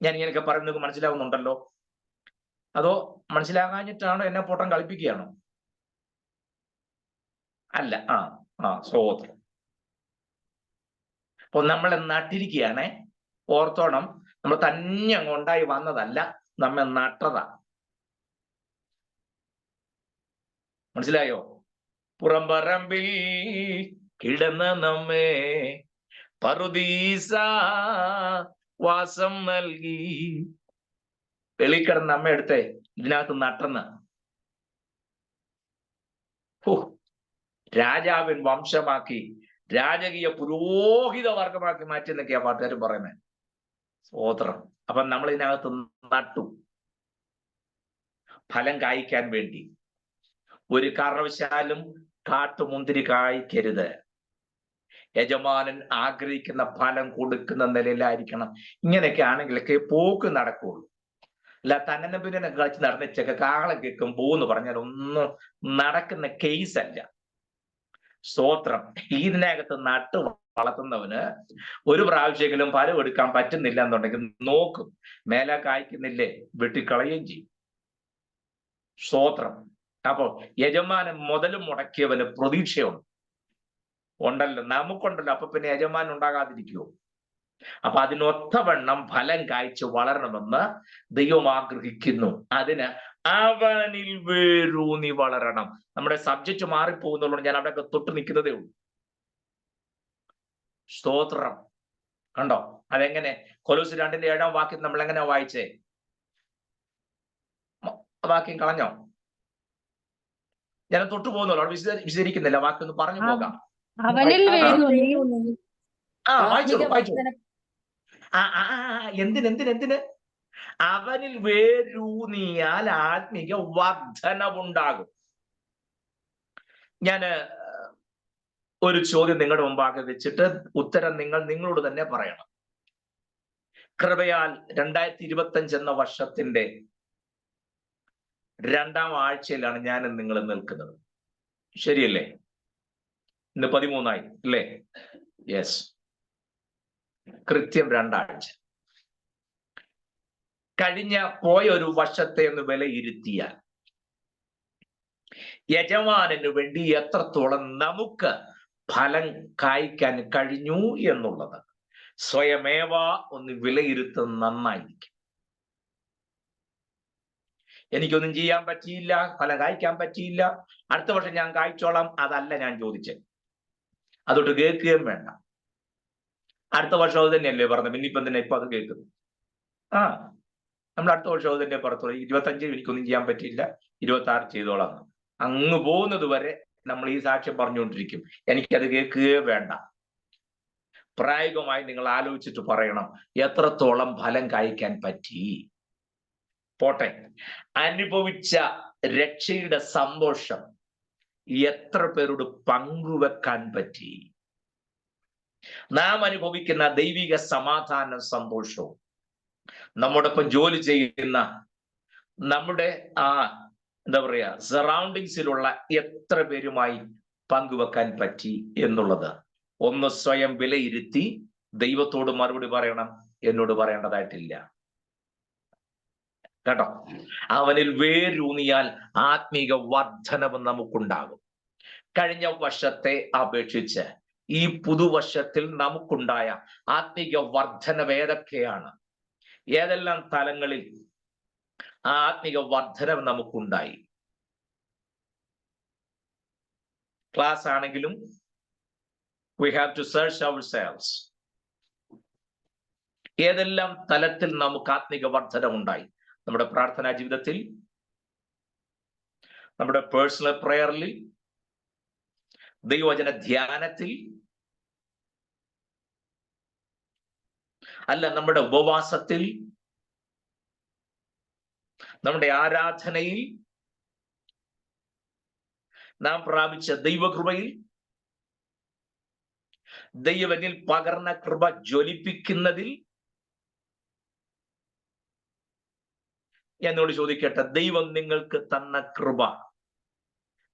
ഞാൻ ഇങ്ങനെയൊക്കെ പറയുന്നത് മനസ്സിലാവുന്നുണ്ടല്ലോ? അതോ മനസ്സിലാകാഞ്ഞിട്ടാണോ എന്നെ പൊട്ടം കളിപ്പിക്കുകയാണോ? അല്ല. സ്തോത്രം. അപ്പൊ നമ്മളെ നട്ടിരിക്കുകയാണേ. ഓർത്തോണം, നമ്മൾ തന്നെ അങ്ങ് ഉണ്ടായി വന്നതല്ല, നമ്മെ നട്ടതാ. മനസ്സിലായോ? പുറംപറമ്പിൽ കിടന്ന നമ്മെ പറുദീസ വാസം നൽകി. വെളിക്കിടന്ന് നമ്മെ എടുത്തേ ഇതിനകത്ത് നട്ടെന്ന രാജാവിൻ വംശമാക്കി, രാജകീയ പുരോഹിത വർഗമാക്കി മാറ്റി എന്നൊക്കെയാ പാട്ടുകാർ പറയുന്നത്. സ്തോത്രം. അപ്പൊ നമ്മൾ ഇതിനകത്ത് നട്ടു ഫലം കായ്ക്കാൻ വേണ്ടി. ഒരു കാരണവശാലും കാട്ടുമുന്തിരി കായ്ക്കരുത്. യജമാനൻ ആഗ്രഹിക്കുന്ന ഫലം കൊടുക്കുന്ന നിലയിലായിരിക്കണം. ഇങ്ങനെയൊക്കെ ആണെങ്കിലൊക്കെ പോക്ക് നടക്കുള്ളൂ. അല്ല തന്നെ പിന്നെ കളിച്ച് നടന്നിച്ചൊക്കെ കാളെ കേൾക്കും പോന്ന് പറഞ്ഞാൽ ഒന്നും നടക്കുന്ന കേസ് അല്ല. സ്തോത്രം. ഇതിനകത്ത് നട്ട് വളർത്തുന്നവന് ഒരു പ്രാവശ്യമെങ്കിലും ഫലം എടുക്കാൻ പറ്റുന്നില്ല എന്നുണ്ടെങ്കിൽ നോക്കും, മേലെ കായ്ക്കുന്നില്ലേ വെട്ടിക്കളയുകയും ചെയ്യും. സ്തോത്രം. അപ്പോ യജമാനൻ മുതലും മുടക്കിയവന് പ്രതീക്ഷയുണ്ട് ഉണ്ടല്ലോ, നമുക്കുണ്ടല്ലോ. അപ്പൊ പിന്നെ യജമാനൻ ഉണ്ടാകാതിരിക്കുമോ? അപ്പൊ അതിനൊത്തവണ്ണം ഫലം കായ്ച്ച് വളരണമെന്ന് ദൈവം ആഗ്രഹിക്കുന്നു. അതിന് അവനിൽ വേരൂന്നി വളരണം. നമ്മുടെ സബ്ജക്റ്റ് മാറിപ്പോകുന്നുള്ളൂ, ഞാൻ അവിടെയൊക്കെ തൊട്ട് നിൽക്കുന്നതേ ഉള്ളൂ. സ്തോത്രം. കണ്ടോ അതെങ്ങനെ? കൊലോസ്യർ 2:7 വാക്യം നമ്മൾ എങ്ങനെയാ വായിച്ചേ? വാക്യം കളഞ്ഞോ? ഞാൻ തൊട്ടു പോകുന്നുള്ളൂ, അവിടെ വിശദീകരിക്കുന്നില്ല. വാക്യം ഒന്ന് പറഞ്ഞു പോകാം. അവനിൽ വായിച്ചോളൂ. എന്തിന് അവനിൽ വേരൂന്നിയാൽ ആത്മീക വർധനവുണ്ടാകും. ഞാന് ഒരു ചോദ്യം നിങ്ങളുടെ മുമ്പാകെ വെച്ചിട്ട് ഉത്തരം നിങ്ങളോട് തന്നെ പറയണം. കൃപയാൽ 2025 എന്ന വർഷത്തിന്റെ 2ാം ആഴ്ചയിലാണ് ഞാൻ നിങ്ങൾ നിൽക്കുന്നത്. ശരിയല്ലേ? ഇന്ന് 13 അല്ലേ? യെസ്, കൃത്യം 2 ആഴ്ച. പോയ ഒരു വർഷത്തെ ഒന്ന് വിലയിരുത്തിയാൽ യജമാനു വേണ്ടി എത്രത്തോളം നമുക്ക് ഫലം കായ്ക്കാൻ കഴിഞ്ഞു എന്നുള്ളത് സ്വയമേവ ഒന്ന് വിലയിരുത്തുന്ന നന്നായിരിക്കും. എനിക്കൊന്നും ചെയ്യാൻ പറ്റിയില്ല, ഫലം കായ്ക്കാൻ പറ്റിയില്ല, അടുത്ത വർഷം ഞാൻ കായ്ച്ചോളാം, അതല്ല ഞാൻ ചോദിച്ചത്. അതൊട്ട് കേൾക്കുകയും വേണ്ട. അടുത്ത വർഷം അത് തന്നെയല്ലേ പറഞ്ഞത്, പിന്നിപ്പം തന്നെ ഇപ്പൊ അത് കേൾക്കുന്നു. നമ്മൾ അടുത്ത വർഷം അത് തന്നെ പറത്തോളൂ. 25 എനിക്കൊന്നും ചെയ്യാൻ പറ്റിയില്ല, 26 ചെയ്തോളാം. അങ്ങ് പോകുന്നത് വരെ നമ്മൾ ഈ സാക്ഷ്യം പറഞ്ഞുകൊണ്ടിരിക്കും. എനിക്കത് കേൾക്കുകയേ വേണ്ട. പ്രായോഗികമായി നിങ്ങൾ ആലോചിച്ചിട്ട് പറയണം, എത്രത്തോളം ഫലം കായ്ക്കാൻ പറ്റി. പോട്ടെ, അനുഭവിച്ച രക്ഷയുടെ സന്തോഷം എത്ര പേരോട് പങ്കുവെക്കാൻ പറ്റി? നാം അനുഭവിക്കുന്ന ദൈവിക സമാധാന സന്തോഷവും നമ്മോടൊപ്പം ജോലി ചെയ്യുന്ന നമ്മുടെ എന്താ പറയാ സറൗണ്ടിങ്സിലുള്ള എത്ര പേരുമായി പങ്കുവെക്കാൻ പറ്റി എന്നുള്ളത് ഒന്ന് സ്വയം വിലയിരുത്തി ദൈവത്തോട് മറുപടി പറയണം. എന്നോട് പറയേണ്ടതായിട്ടില്ല കേട്ടോ. അവനിൽ വേരൂന്നിയാൽ ആത്മീക വർധനവ് നമുക്കുണ്ടാകും. കഴിഞ്ഞ വർഷത്തെ അപേക്ഷിച്ച് ഈ പുതുവർഷത്തിൽ നമുക്കുണ്ടായ ആത്മീക വർധനവ് ഏതൊക്കെയാണ്? ഏതെല്ലാം തലങ്ങളിൽ ആത്മീക വർധനവ് നമുക്കുണ്ടായി? ക്ലാസ് ആണെങ്കിലും we have to search ourselves. ഏതെല്ലാം തലത്തിൽ നമുക്ക് ആത്മീക വർധനവ് ഉണ്ടായി? നമ്മുടെ പ്രാർത്ഥനാ ജീവിതത്തിൽ, നമ്മുടെ പേഴ്സണൽ പ്രയറിൽ, ദൈവവചന ധ്യാനത്തിൽ, അല്ല നമ്മുടെ ഉപവാസത്തിൽ, നമ്മുടെ ആരാധനയിൽ, നാം പ്രാപിച്ച ദൈവകൃപയിൽ, ദൈവനിൽ പകർന്ന കൃപ ജ്വലിപ്പിക്കുന്നതിൽ. എന്നോട് ചോദിക്കട്ടെ, ദൈവം നിങ്ങൾക്ക് തന്ന കൃപ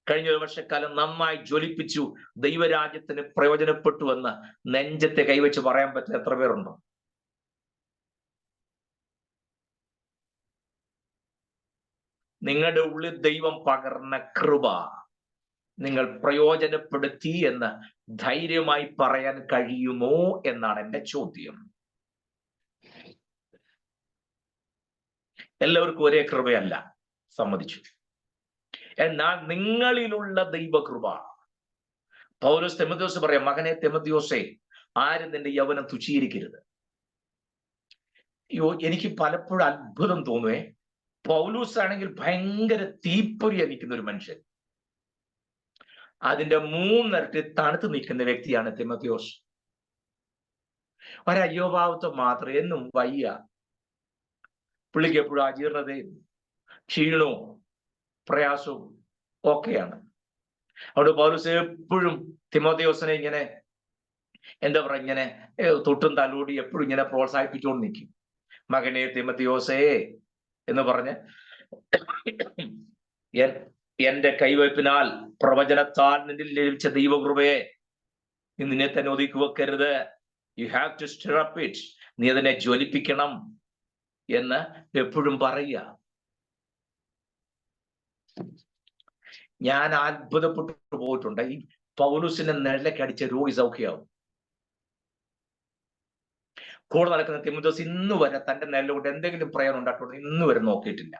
കഴിഞ്ഞ ഒരു വർഷക്കാലം നന്നായി ജ്വലിപ്പിച്ചു, ദൈവരാജ്യത്തിന് പ്രയോജനപ്പെട്ടു എന്ന് നെഞ്ചത്തെ കൈവച്ച് പറയാൻ പറ്റുന്ന എത്ര പേരുണ്ടോ? നിങ്ങളുടെ ഉള്ളിൽ ദൈവം പകർന്ന കൃപ നിങ്ങൾ പ്രയോജനപ്പെടുത്തി എന്ന് ധൈര്യമായി പറയാൻ കഴിയുമോ എന്നാണ് എൻ്റെ ചോദ്യം. എല്ലാവർക്കും ഒരേ കൃപയല്ല, സമ്മതിച്ചു. എന്നാൽ നിങ്ങളിലുള്ള ദൈവകൃപ, പൗലോസ് തിമോഥെയോസ് പറയാം, മകനെ തിമോഥെയോസേ, ആരും നിന്റെ യൗവനം തുച്ഛീകരിക്കരുത്. എനിക്ക് പലപ്പോഴും അത്ഭുതം തോന്നുവേ. പൗലോസ് ആണെങ്കിൽ ഭയങ്കര തീപ്പൊരി നിൽക്കുന്ന ഒരു മനുഷ്യൻ, അതിന്റെ 3 ഇരട്ടി തണുത്ത് നിൽക്കുന്ന വ്യക്തിയാണ് തിമോഥെയോസ്. ഒരയ്യോഭാവത്വം മാത്രം, എന്നും വയ്യ, പുള്ളിക്ക് എപ്പോഴും അജീർണതയും ക്ഷീണവും പ്രയാസവും ഒക്കെയാണ്. അവിടെ പൗലോസ് എപ്പോഴും തിമോഥെയോസിനെ ഇങ്ങനെ എന്താ പറയുക, ഇങ്ങനെ തൊട്ടും തലോടി എപ്പോഴും ഇങ്ങനെ പ്രോത്സാഹിപ്പിച്ചുകൊണ്ട് നിൽക്കും. മകനെ തിമത്തിയോസേ എന്ന് പറഞ്ഞ് എന്റെ കൈവയ്പിനാൽ പ്രവചനത്താൽ നിന്നിൽ ലഭിച്ച ദൈവകൃപയെ നീ നിന്നെ തന്നെ ഒതുക്കി വെക്കരുത്. You have to stir up it. നീ അതിനെ ജ്വലിപ്പിക്കണം എന്ന് എപ്പോഴും പറയുക. ഞാൻ അത്ഭുതപ്പെട്ടു പോയിട്ടുണ്ട്. ഈ പൗലൂസിന്റെ നിഴലൊക്കെ അടിച്ച രോഗി സൗഖ്യമാവും. കൂടെ നടക്കുന്ന തിമോഥെയോസ് ഇന്ന് വരെ തന്റെ നിഴൽ കൊണ്ട് എന്തെങ്കിലും പ്രയോജനം ഉണ്ടായിട്ടുണ്ടോ ഇന്ന് വരെ നോക്കിയിട്ടില്ല.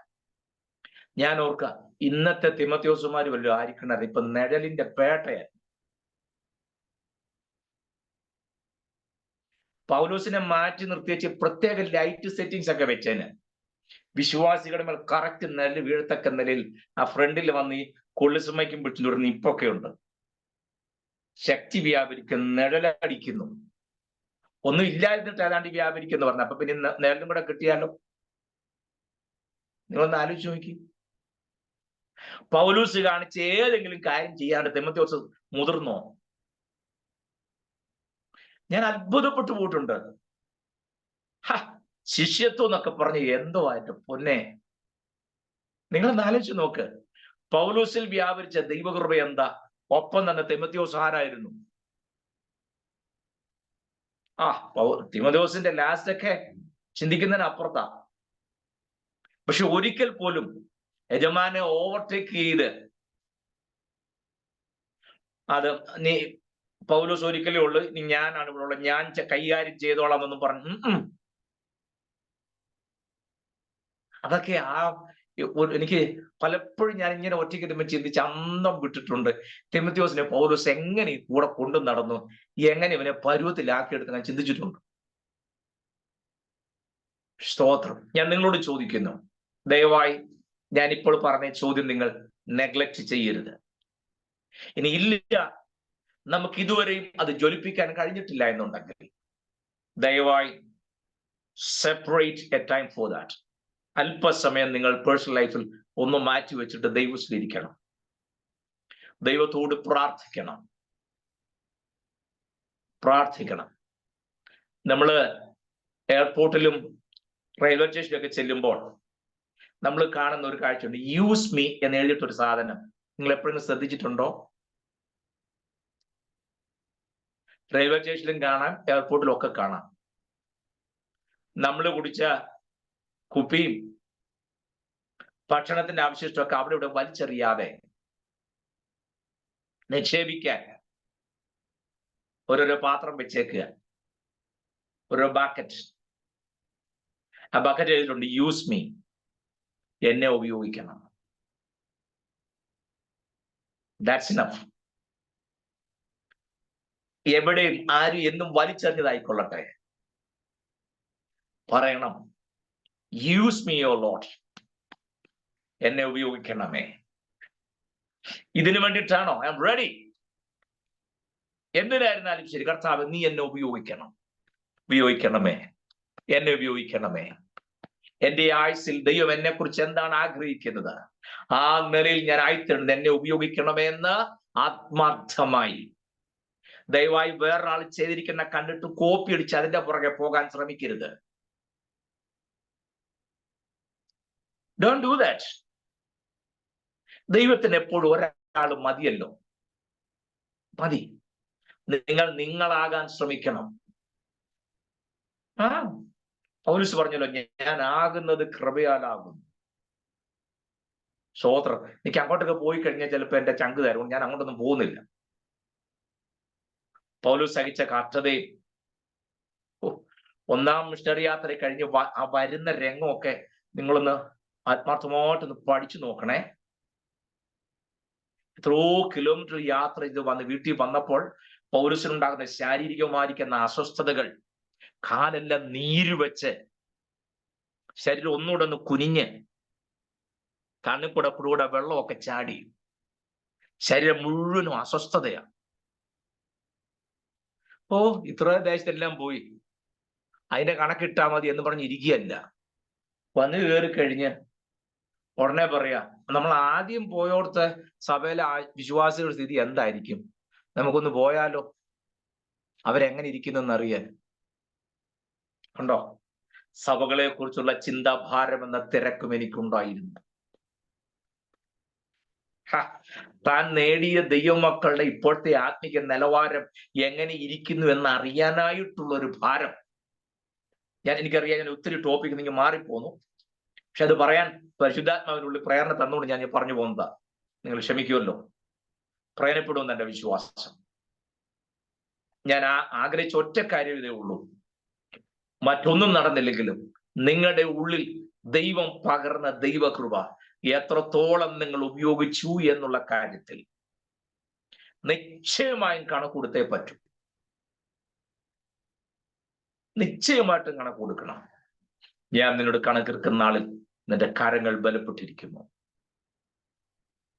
ഞാൻ ഓർക്കുക, ഇന്നത്തെ തിമോഥെയോസുമാര് വല്ലതും ആയിരിക്കണത് ഇപ്പൊ നിഴലിന്റെ പേട്ടയാണ്. പൗലോസിനെ മാറ്റി നിർത്തിവെച്ച് പ്രത്യേക ലൈറ്റ് സെറ്റിങ്സ് ഒക്കെ വെച്ചേന് വിശ്വാസികളുടെ മേൽ കറക്റ്റ് നിഴൽ വീഴത്തക്ക നിലയിൽ ആ ഫ്രണ്ടിൽ വന്ന് ഈ കൊള്ളിസുമയ്ക്കും പിടിച്ചു ഇപ്പൊക്കെ ഉണ്ട്. ശക്തി വ്യാപരിക്കുന്നു, നിഴലടിക്കുന്നു. ഒന്നും ഇല്ലായിരുന്നിട്ട് ഏതാണ്ട് വ്യാപരിക്കുന്നു പറഞ്ഞു. അപ്പൊ പിന്നെ നിഴലും കൂടെ കിട്ടിയാലോ? നിങ്ങളൊന്ന് ആലോചിച്ച് നോക്കി. പൗലൂസ് കാണിച്ച ഏതെങ്കിലും കാര്യം ചെയ്യാണ്ട് തിമോഥെയോസ് മുതിർന്നോ? ഞാൻ അത്ഭുതപ്പെട്ടു പോയിട്ടുണ്ട്. ശിഷ്യത്വം എന്നൊക്കെ പറഞ്ഞ് എന്തോ ആയിട്ട് പൊന്നെ. നിങ്ങളൊന്ന് ആലോചിച്ച് നോക്ക്. പൗലൂസിൽ വ്യാപരിച്ച ദൈവകൃപ എന്താ? ഒപ്പം തന്നെ തിമോഥെയോസ് ആരായിരുന്നു? തിമോഥെയോസിന്റെ ലാസ്റ്റ് ഒക്കെ ചിന്തിക്കുന്നതിന് അപ്പുറത്താ. പക്ഷെ ഒരിക്കൽ പോലും യജമാനെ ഓവർടേക്ക് ചെയ്ത് അത് നീ പൗലോസ് ഒരിക്കലേ ഉള്ളു, ഇനി ഞാനാണ് ഇവിടെ ഉള്ളത്, ഞാൻ കൈകാര്യം ചെയ്തോളാം എന്നും പറഞ്ഞു. അതൊക്കെ എനിക്ക് പലപ്പോഴും ഞാൻ ഇങ്ങനെ ഒറ്റയ്ക്ക് ചിന്തിച്ച് അന്തം വിട്ടിട്ടുണ്ട്. തിമോഥെയോസിനെ പൗലോസ് എങ്ങനെ കൂടെ കൊണ്ടു നടന്നു, എങ്ങനെ ഇവനെ പരുവത്തിലാക്കിയെടുത്ത് ഞാൻ ചിന്തിച്ചിട്ടുണ്ട്. സ്തോത്രം. ഞാൻ നിങ്ങളോട് ചോദിക്കുന്നു, ദയവായി ഞാൻ ഇപ്പോൾ പറഞ്ഞ ചോദ്യം നിങ്ങൾ നെഗ്ലക്ട് ചെയ്യരുത്. ഇനി ഇല്ല, നമുക്ക് ഇതുവരെയും അത് ജ്വലിപ്പിക്കാൻ കഴിഞ്ഞിട്ടില്ല എന്നുണ്ടെങ്കിൽ ദയവായി separate A time for that. അല്പസമയം നിങ്ങൾ പേഴ്സണൽ ലൈഫിൽ ഒന്ന് മാറ്റി വെച്ചിട്ട് ദൈവത്തിലിരിക്കണം, ദൈവത്തോട് പ്രാർത്ഥിക്കണം. നമ്മൾ എയർപോർട്ടിലും റെയിൽവേ സ്റ്റേഷനിലൊക്കെ ചെല്ലുമ്പോൾ നമ്മൾ കാണുന്ന ഒരു കാഴ്ചയുണ്ട്. യൂസ് മീ എന്ന് എഴുതിയിട്ടൊരു സാധനം നിങ്ങൾ എപ്പോഴും ശ്രദ്ധിച്ചിട്ടുണ്ടോ? റെയിൽവേ സ്റ്റേഷനിലും കാണാം, എയർപോർട്ടിലും ഒക്കെ കാണാം. നമ്മൾ കുടിച്ച കുപ്പിയും ഭക്ഷണത്തിന്റെ അവശിഷ്ടമൊക്കെ അവിടെ ഇവിടെ വലിച്ചെറിയാതെ നിക്ഷേപിക്കാൻ ഓരോരോ പാത്രം വെച്ചേക്കുക, ഓരോ ബക്കറ്റ്. ആ ബക്കറ്റ് എഴുതിയിട്ടുണ്ട് യൂസ് മീ, എന്നെ ഉപയോഗിക്കണം. That's enough. എവിടെയും ആരും എന്നും വലിച്ചെറിഞ്ഞതായിക്കൊള്ളട്ടെ, പറയണം യൂസ് മീ യോ ലോർഡ്, എന്നെ ഉപയോഗിക്കണമേ. ഇതിനു വേണ്ടിയിട്ടാണോ? I am ready. എന്തിനായിരുന്നാലും ശരി, കർത്താവ് നീ എന്നെ ഉപയോഗിക്കണമേ, എന്നെ ഉപയോഗിക്കണമേ. എന്റെ ആയുസ്സിൽ ദൈവം എന്നെ കുറിച്ച് എന്താണ് ആഗ്രഹിക്കുന്നത്, ആ നിലയിൽ ഞാൻ ആയിത്തീർന്നത് എന്നെ ഉപയോഗിക്കണമേ എന്ന് ആത്മാർത്ഥമായി. ദയവായി വേറൊരാൾ ചെയ്തിരിക്കുന്ന കണ്ടിട്ട് കോപ്പി അടിച്ച് അതിന്റെ പുറകെ പോകാൻ ശ്രമിക്കരുത്. Don't do that. ദൈവത്തിന് എപ്പോഴും ഒരാൾ മതിയല്ലോ, മതി. നിങ്ങളാകാൻ ശ്രമിക്കണം. പൗലോസ് പറഞ്ഞല്ലോ, ഞാൻ ആകുന്നത് കൃപയാലാകും. സ്തോത്രം. എനിക്ക് അങ്ങോട്ടൊക്കെ പോയി കഴിഞ്ഞാൽ ചിലപ്പോ എന്റെ ചങ്ക് തരും, ഞാൻ അങ്ങോട്ടൊന്നും പോകുന്നില്ല. പൗലോസ് സഹിച്ച കഷ്ടതയും ഒന്നാം മിഷണറി യാത്ര കഴിഞ്ഞ് ആ വരുന്ന രംഗമൊക്കെ നിങ്ങളൊന്ന് ആത്മാർത്ഥമായിട്ടൊന്ന് പഠിച്ചു നോക്കണേ. എത്രയോ കിലോമീറ്റർ യാത്ര ചെയ്ത് വന്ന് വീട്ടിൽ വന്നപ്പോൾ പൗലോസിനുണ്ടാകുന്ന ശാരീരികമായിരിക്കുന്ന അസ്വസ്ഥതകൾ, കാലെല്ലാം നീര് വെച്ച് ശരീരം ഒന്നുകൂടെ ഒന്ന് കുനിഞ്ഞ് കണ്ണിക്കൂടെ കൂടെ വെള്ളമൊക്കെ ചാടി ശരീരം മുഴുവനും അസ്വസ്ഥതയാണ്. ഇത്ര ദേശത്തെല്ലാം പോയി അതിന്റെ കണക്കിട്ടാ മതി എന്ന് പറഞ്ഞിരിക്കുകയല്ല. വന്ന് കയറി കഴിഞ്ഞ് ഉടനെ പറയാ, നമ്മൾ ആദ്യം പോയോടത്തെ സഭയിലെ വിശ്വാസികളുടെ സ്ഥിതി എന്തായിരിക്കും, നമുക്കൊന്ന് പോയാലോ. അവരെങ്ങനെ ഇരിക്കുന്നെന്ന് അറിയാൻ ഉണ്ടോ? സഭകളെ കുറിച്ചുള്ള ചിന്താഭാരം എന്ന തിരക്കും എനിക്കുണ്ടായിരുന്നു. താൻ നേടിയ ദൈവമക്കളുടെ ഇപ്പോഴത്തെ ആത്മീയ നിലവാരം എങ്ങനെ ഇരിക്കുന്നു എന്ന് അറിയാനായിട്ടുള്ള ഒരു ഭാരം. എനിക്കറിയാം, ഞാൻ ഒത്തിരി ടോപ്പിക് നിങ്ങൾ മാറിപ്പോന്നു, പക്ഷെ അത് പറയാൻ പരിശുദ്ധാത്മാവിനുള്ളിൽ പ്രേരണ തന്നുകൊണ്ട് ഞാൻ പറഞ്ഞു പോകുന്നതാ. നിങ്ങൾ ക്ഷമിക്കുമല്ലോ. പ്രയോജനപ്പെടുമെന്ന് എന്റെ വിശ്വാസം. ഞാൻ ആഗ്രഹിച്ച ഒറ്റ കാര്യം ഇതേ ഉള്ളൂ. മറ്റൊന്നും നടന്നില്ലെങ്കിലും നിങ്ങളുടെ ഉള്ളിൽ ദൈവം പകർന്ന ദൈവകൃപ എത്രത്തോളം നിങ്ങൾ ഉപയോഗിച്ചു എന്നുള്ള കാര്യത്തിൽ നിശ്ചയമായും കണക്ക് കൊടുത്തേ പറ്റൂ. നിശ്ചയമായിട്ടും കണക്ക് കൊടുക്കണം. ഞാൻ നിന്നോട് കണക്കെടുക്കുന്ന നാളിൽ നിന്റെ കരങ്ങൾ ബലപ്പെട്ടിരിക്കുന്നു.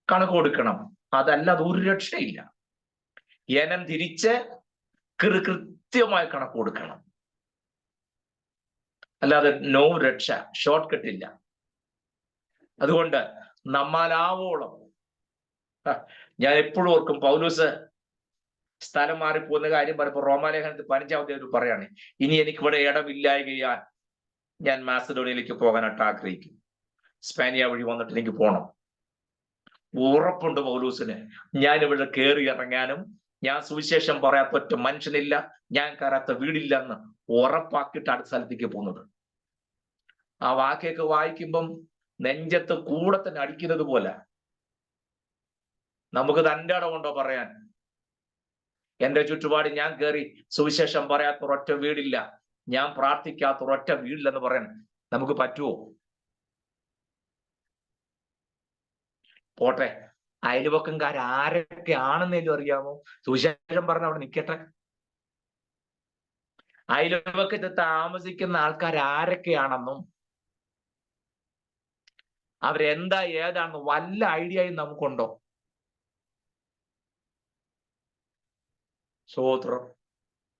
കണക്ക് കൊടുക്കണം. അതല്ലാതെ ഒരു രക്ഷയില്ല. ഏനം തിരിച്ച് കൃത്യമായി കണക്ക് കൊടുക്കണം. അല്ലാതെ നോ രക്ഷ, ഷോർട്ട് കട്ടില്ല. അതുകൊണ്ട് നമ്മാലാവോളം ഞാൻ എപ്പോഴും ഓർക്കും, പൗലോസ് സ്ഥലം മാറിപ്പോകുന്ന കാര്യം പറയുമ്പോൾ റോമാലേഖനത്തിൽ 15 പറയാണ്, ഇനി എനിക്കിവിടെ ഇടമില്ലായകയാൽ ഞാൻ മാസിഡോണിയയിലേക്ക് പോകാനായിട്ട് ആഗ്രഹിക്കും. സ്പാനിയ വഴി വന്നിട്ട് എനിക്ക് പോകണം. ഉറപ്പുണ്ട് പൗലോസിന്, ഞാൻ ഇവിടെ കയറി ഇറങ്ങാനും ഞാൻ സുവിശേഷം പറയാത്ത ഒറ്റ മനുഷ്യനില്ല, ഞാൻ കയറാത്ത വീടില്ല എന്ന് ഉറപ്പാക്കിയിട്ട് അടുത്ത സ്ഥലത്തേക്ക് പോകുന്നത്. ആ വാക്യൊക്കെ വായിക്കുമ്പം നെഞ്ചത്ത് കൂടെ തന്നെ അടിക്കുന്നത് പോലെ. നമുക്ക് തന്റെ ഇടമുണ്ടോ പറയാൻ? എന്റെ ചുറ്റുപാട് ഞാൻ കയറി സുവിശേഷം പറയാത്ത ഒരൊറ്റ വീടില്ല, ഞാൻ പ്രാർത്ഥിക്കാത്ത ഒരൊറ്റ വീടില്ലെന്ന് പറയാൻ നമുക്ക് പറ്റുമോ? പോട്ടെ, അയൽവക്കംകാരൊക്കെ ആണെന്നേലും അറിയാമോ? സുവിശേഷം പറഞ്ഞ അവിടെ നിൽക്കട്ടെ. അയൽവക്കത്ത് താമസിക്കുന്ന ആൾക്കാർ ആരൊക്കെയാണെന്നും അവരെന്താ ഏതാണെന്ന് വല്ല ഐഡിയയും നമുക്കുണ്ടോ? സ്തോത്രം.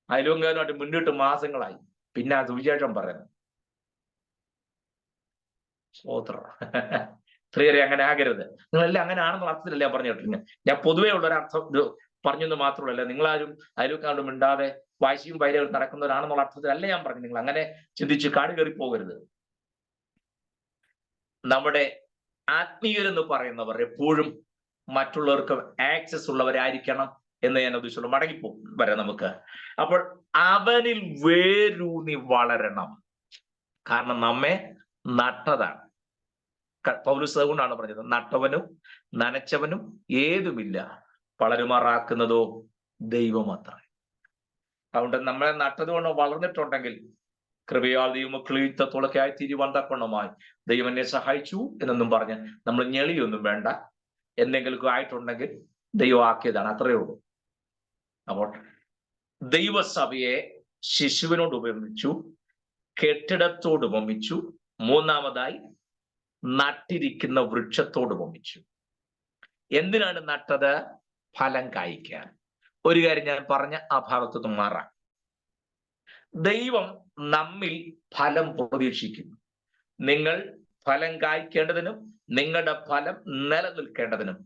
അയൽവക്കകാരുമായിട്ട് മുന്നിട്ട് മാസങ്ങളായി, പിന്നെ ആ സുവിശേഷം പറയുന്നു. സ്തോത്രം. സ്ത്രീയരെ അങ്ങനെ ആകരുത്. നിങ്ങളെല്ലാം അങ്ങനെ ആണെന്നുള്ള അർത്ഥത്തിലല്ല ഞാൻ പറഞ്ഞു കേട്ടിരുന്നത്. ഞാൻ പൊതുവേ ഉള്ളൊരർത്ഥം പറഞ്ഞെന്ന് മാത്രമല്ല, നിങ്ങളാരും അയൽവക്കാരോട് മിണ്ടാതെ വാശിയും വൈരവും നടക്കുന്നവരാണെന്നുള്ള അർത്ഥത്തിലല്ല ഞാൻ പറഞ്ഞു. നിങ്ങൾ അങ്ങനെ ചിന്തിച്ച് കാട് കയറി പോകരുത്. നമ്മുടെ ആത്മീയരെന്ന് പറയുന്നവർ എപ്പോഴും മറ്റുള്ളവർക്ക് ആക്സസ് ഉള്ളവരായിരിക്കണം എന്ന് ഞാൻ ഉദ്ദേശിച്ചുള്ളൂ. മടങ്ങിപ്പോ വരാം നമുക്ക്. അപ്പോൾ അവനിൽ വേരൂന്നി വളരണം. കാരണം നമ്മെ നട്ടതാണ്. പൗലോസ് അതുകൊണ്ടാണ് പറഞ്ഞത്, നട്ടവനും നനച്ചവനും ഏതുമില്ല, വളരുമാറാക്കുന്നതോ ദൈവമത്രേ. അതുകൊണ്ട് നമ്മളെ നട്ടതുകൊണ്ട് വളർന്നിട്ടുണ്ടെങ്കിൽ കൃപയാൽ ദൈവമക്കളീത്തത്തോളൊക്കെ ആയി തിരുവന്തക്കൊണ്ണമായി ദൈവം എന്നെ സഹായിച്ചു എന്നൊന്നും പറഞ്ഞ് നമ്മൾ ഞെളിയൊന്നും വേണ്ട. എന്തെങ്കിലും ആയിട്ടുണ്ടെങ്കിൽ ദൈവം ആക്കിയതാണ്, അത്രയേ ഉള്ളൂ. അപ്പോൾ ദൈവസഭയെ ശിശുവിനോട് ഉപമിച്ചു, കെട്ടിടത്തോട് ഉപമിച്ചു, മൂന്നാമതായി നട്ടിരിക്കുന്ന വൃക്ഷത്തോട് ഉപമിച്ചു. എന്തിനാണ് നട്ടത്? ഫലം കായ്ക്കാൻ. ഒരു കാര്യം ഞാൻ പറഞ്ഞ ആ ഭാഗത്തുനിന്ന് മാറാം. ദൈവം നമ്മിൽ ഫലം പ്രതീക്ഷിക്കുന്നു. നിങ്ങൾ ഫലം കായ്ക്കേണ്ടതിനും നിങ്ങളുടെ ഫലം നിലനിൽക്കേണ്ടതിനും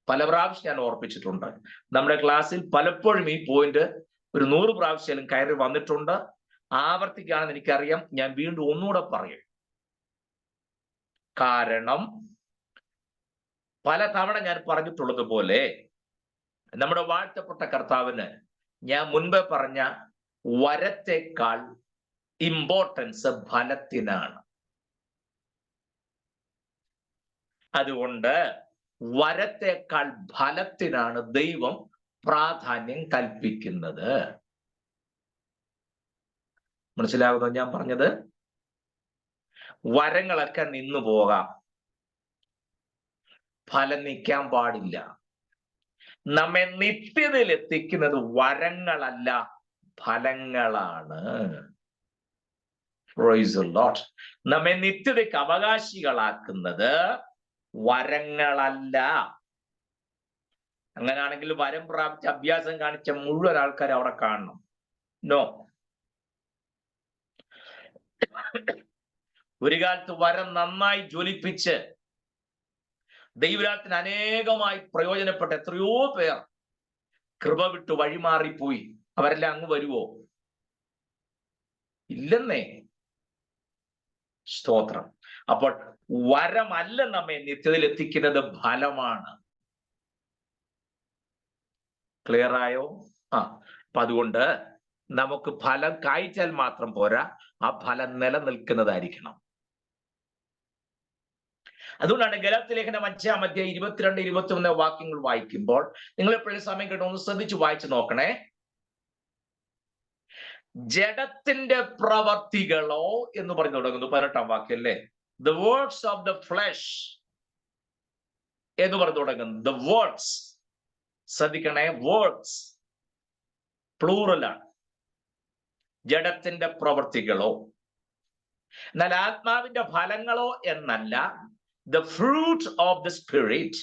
പല പ്രാവശ്യം ഞാൻ ഓർപ്പിച്ചിട്ടുണ്ട്. നമ്മുടെ ക്ലാസ്സിൽ പലപ്പോഴും ഈ പോയിന്റ് ഒരു 100 പ്രാവശ്യം കയറി വന്നിട്ടുണ്ട്. ആവർത്തിക്കുകയാണെന്ന് എനിക്കറിയാം. ഞാൻ വീണ്ടും ഒന്നുകൂടെ പറയും. കാരണം പലതവണ ഞാൻ പറഞ്ഞിട്ടുള്ളത് പോലെ നമ്മുടെ വാഴ്ത്തപ്പെട്ട കർത്താവിന് ഞാൻ മുൻപേ പറഞ്ഞ വരത്തേക്കാൾ ഇമ്പോർട്ടൻസ് ഫലത്തിനാണ്. അതുകൊണ്ട് വരത്തേക്കാൾ ഫലത്തിനാണ് ദൈവം പ്രാധാന്യം കൽപ്പിക്കുന്നത്. മനസ്സിലാകുന്നോ ഞാൻ പറഞ്ഞത്? വരങ്ങളൊക്കെ നിന്നു പോകാം, ഫലം നിൽക്കാൻ പാടില്ല. നമ്മെ നിത്യതയിൽ എത്തിക്കുന്നത് വരങ്ങളല്ല, ഫലങ്ങളാണ്. Praise the Lord. നമ്മെ നിത്യതയ്ക്ക് അവകാശികളാക്കുന്നത് വരങ്ങളല്ല. അങ്ങനെയാണെങ്കിൽ വരം പ്രാപിച്ച അഭ്യാസം കാണിച്ച മുഴുവൻ ആൾക്കാർ അവിടെ കാണണം. നോ. ഒരു കാലത്ത് വരം നന്നായി ജ്വലിപ്പിച്ച് ദൈവരാത്തിന് അനേകമായി പ്രയോജനപ്പെട്ട എത്രയോ പേർ കൃപ വിട്ട് വഴിമാറിപ്പോയി. അവരെല്ലാം അങ്ങ് വരുവോ? ഇല്ലെന്നേ. സ്തോത്രം. അപ്പോൾ വരമല്ല നമ്മെ നിത്യതയിൽ എത്തിക്കുന്നത്, ഫലമാണ്. ക്ലിയർ ആയോ? അപ്പൊ അതുകൊണ്ട് നമുക്ക് ഫലം കായ്ച്ചാൽ മാത്രം പോരാ, ആ ഫലം നിലനിൽക്കുന്നതായിരിക്കണം. അതുകൊണ്ടാണ് ഗലാത്യ ലേഖനം 5-ാം അധ്യായം 22-21 വാക്യങ്ങൾ വായിക്കുമ്പോൾ നിങ്ങൾ എപ്പോഴും സമയം കിട്ടും ഒന്ന് ശ്രദ്ധിച്ച് വായിച്ചു നോക്കണേ. ജഡത്തിന്റെ പ്രവർത്തികളോ എന്ന് പറഞ്ഞു തുടങ്ങുന്നു 18-ാം വാക്യം അല്ലേ. The works of the flush എന്ന് പറഞ്ഞു തുടങ്ങുന്നു. ദ വർക്ക്സ്, ശ്രദ്ധിക്കണേ, വർക്ക്സ് പ്ലൂറലാണ്. ജഡത്തിന്റെ പ്രവർത്തികളോ. എന്നാൽ ആത്മാവിന്റെ ഫലങ്ങളോ എന്നല്ല. The fruit of the spirit,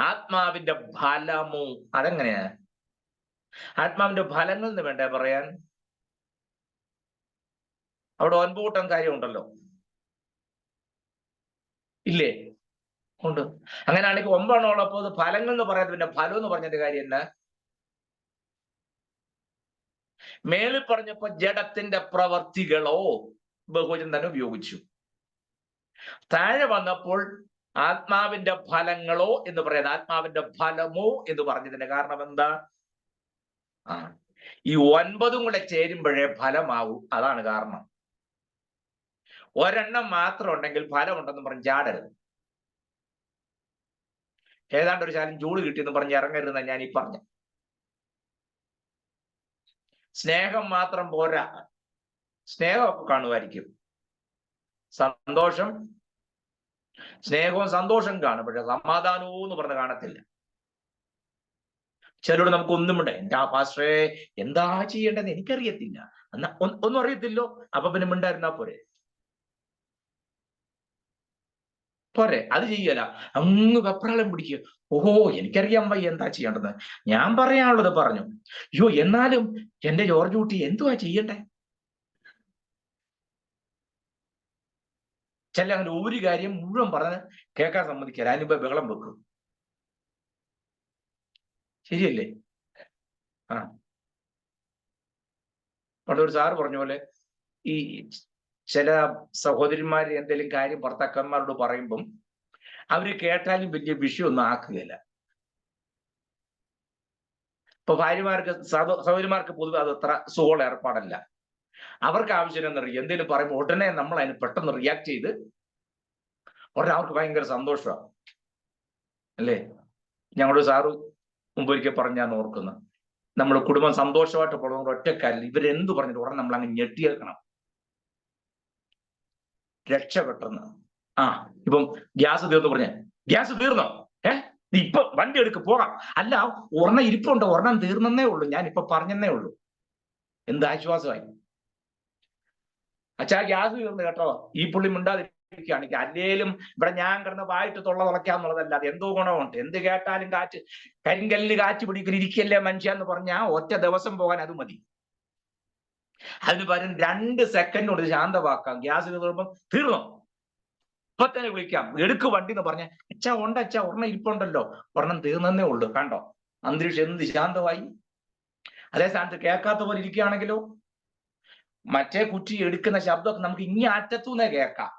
ആത്മാവിന്റെ ഫലമോ. അതെങ്ങനെയാ? ആത്മാവിന്റെ ഫലങ്ങൾ എന്ന് വേണ്ടേ പറയാൻ? അവിടെ 9 കൂട്ടം കാര്യം ഉണ്ടല്ലോ, ഇല്ലേ? ഉണ്ട്. അങ്ങനെയാണെങ്കിൽ 9 ഉള്ളപ്പോൾ അത് ഫലങ്ങൾ എന്ന് പറയാതെ പിന്നെ ഫലം എന്ന് പറഞ്ഞതിന്റെ കാര്യം എന്നാ? മേളിൽ പറഞ്ഞപ്പോ ജഡത്തിന്റെ പ്രവർത്തികളോ ബഹുവചനം തന്നെ ഉപയോഗിച്ചു. താഴെ വന്നപ്പോൾ ആത്മാവിന്റെ ഫലങ്ങളോ എന്ന് പറയുന്നത് ആത്മാവിന്റെ ഫലമോ എന്ന് പറഞ്ഞതിന്റെ കാരണം എന്താ? ഈ 9 കൂടെ ചേരുമ്പോഴേ ഫലമാവൂ. അതാണ് കാരണം. ഒരെണ്ണം മാത്രം ഉണ്ടെങ്കിൽ ഫലമുണ്ടെന്ന് പറഞ്ഞ് ചാടരുത്. ഏതാണ്ട് ഒരു ശാലം ചൂട് കിട്ടിയെന്ന് പറഞ്ഞ് ഇറങ്ങരുതെന്ന ഞാൻ ഈ പറഞ്ഞു. സ്നേഹം മാത്രം പോരാ, സ്നേഹമൊക്കെ കാണുമായിരിക്കും. സന്തോഷം, സ്നേഹവും സന്തോഷം കാണും, പക്ഷെ സമാധാനവും എന്ന് പറഞ്ഞ് കാണത്തില്ല. ചിലരോട് നമുക്ക് ഒന്നുമുണ്ട്, എൻ്റെ പാസ്റ്ററേ എന്താ ചെയ്യേണ്ടതെന്ന് എനിക്കറിയത്തില്ല. എന്നാ ഒന്നും അറിയത്തില്ലോ, അപ്പൊ പിന്നെ മിണ്ടായിരുന്നാ പോരെ? അത് ചെയ്യല, അങ്ങ് വെപ്രാളം പിടിക്കുക. ഓഹോ എനിക്കറിയാൻ വയ്യ എന്താ ചെയ്യേണ്ടത്, ഞാൻ പറയാനുള്ളത് പറഞ്ഞു. അയ്യോ എന്നാലും എന്റെ ജോർജ് കുട്ടി എന്തുവാ ചെയ്യണ്ടേ? ചില അങ്ങനെ ഒരു കാര്യം മുഴുവൻ പറഞ്ഞ് കേൾക്കാൻ സമ്മതിക്കില്ല, അതിനുമ്പോ ബഹളം വെക്കും. ശരിയല്ലേ? പണ്ടൊരു സാറ് പറഞ്ഞ പോലെ ഈ ചില സഹോദരിമാർ എന്തെങ്കിലും കാര്യം ഭർത്താക്കന്മാരോട് പറയുമ്പം അവര് കേട്ടാലും വലിയ വിഷയമൊന്നും ആക്കുകയില്ല. ഇപ്പൊ ഭാര്യമാർക്ക് സഹോദരിമാർക്ക് പൊതുവെ അത് അത്ര സുഖമുള്ള ഏർപ്പാടല്ല. അവർക്ക് ആവശ്യം എന്നറിയാം, എന്തെങ്കിലും പറയുമ്പോൾ ഉടനെ നമ്മൾ അതിന് പെട്ടെന്ന് റിയാക്ട് ചെയ്ത് ഉടനെ അവർക്ക് ഭയങ്കര സന്തോഷമാണ് അല്ലേ. ഞങ്ങളുടെ സാറ് മുമ്പൊരിക്കൽ പറഞ്ഞ് ഞാൻ ഓർക്കുന്നു, നമ്മുടെ കുടുംബം സന്തോഷമായിട്ട് പോകുന്ന ഒറ്റക്കാരില്ല, ഇവരെന്ത് പറഞ്ഞിട്ട് ഉടനെ നമ്മൾ അങ്ങ് ഞെട്ടിയേക്കണം, രക്ഷപ്പെട്ടെന്ന്. ഇപ്പം ഗ്യാസ് തീർന്നു പറഞ്ഞ ഗ്യാസ് തീർന്നോ? ഇപ്പൊ വണ്ടി എടുക്ക് പോകാം. അല്ല ഒരെണ്ണം ഇരിപ്പുണ്ടോ? ഒരെണ്ണം തീർന്നേ ഉള്ളൂ, ഞാൻ ഇപ്പൊ പറഞ്ഞേ ഉള്ളൂ. എന്ത് ആശ്വാസമായി. അച്ഛാ ഗ്യാസ് തീർന്നു കേട്ടോ, ഈ പുള്ളി മിണ്ടാതിരിക്കുകയാണെങ്കിൽ അല്ലേലും ഇവിടെ ഞാൻ കിടന്ന് വായിട്ട് തൊള്ള തുളയ്ക്കാന്നുള്ളതല്ലാതെ എന്തോ ഗുണമുണ്ട്? എന്ത് കേട്ടാലും കാറ്റ് കരിങ്കല്ലിന് കാറ്റ് പിടിക്കുന്ന ഇരിക്കല്ലേ മനുഷ്യ എന്ന് പറഞ്ഞാൽ ഒറ്റ ദിവസം പോകാൻ അത് മതി. അതിന് പകരം 2 സെക്കൻഡ് കൊണ്ട് ശാന്തമാക്കാം. ഗ്യാസ് തീർന്നപ്പം തീർന്നോ, ഇപ്പൊ തന്നെ വിളിക്കാം, എടുക്ക് വണ്ടി എന്ന് പറഞ്ഞ അച്ഛാ ഉണ്ട് അച്ഛാ ഒരെണ്ണം ഇരിപ്പുണ്ടല്ലോ, ഒരെണ്ണം തീർന്നേ ഉള്ളൂ. കണ്ടോ അന്തരീക്ഷം എന്ത് ശാന്തമായി. അതേ സ്ഥാനത്ത് കേൾക്കാത്ത പോലെ ഇരിക്കുകയാണെങ്കിലോ മറ്റേ കുറ്റി എടുക്കുന്ന ശബ്ദമൊക്കെ നമുക്ക് ഇനി അറ്റത്തുനിന്നേ കേൾക്കാം.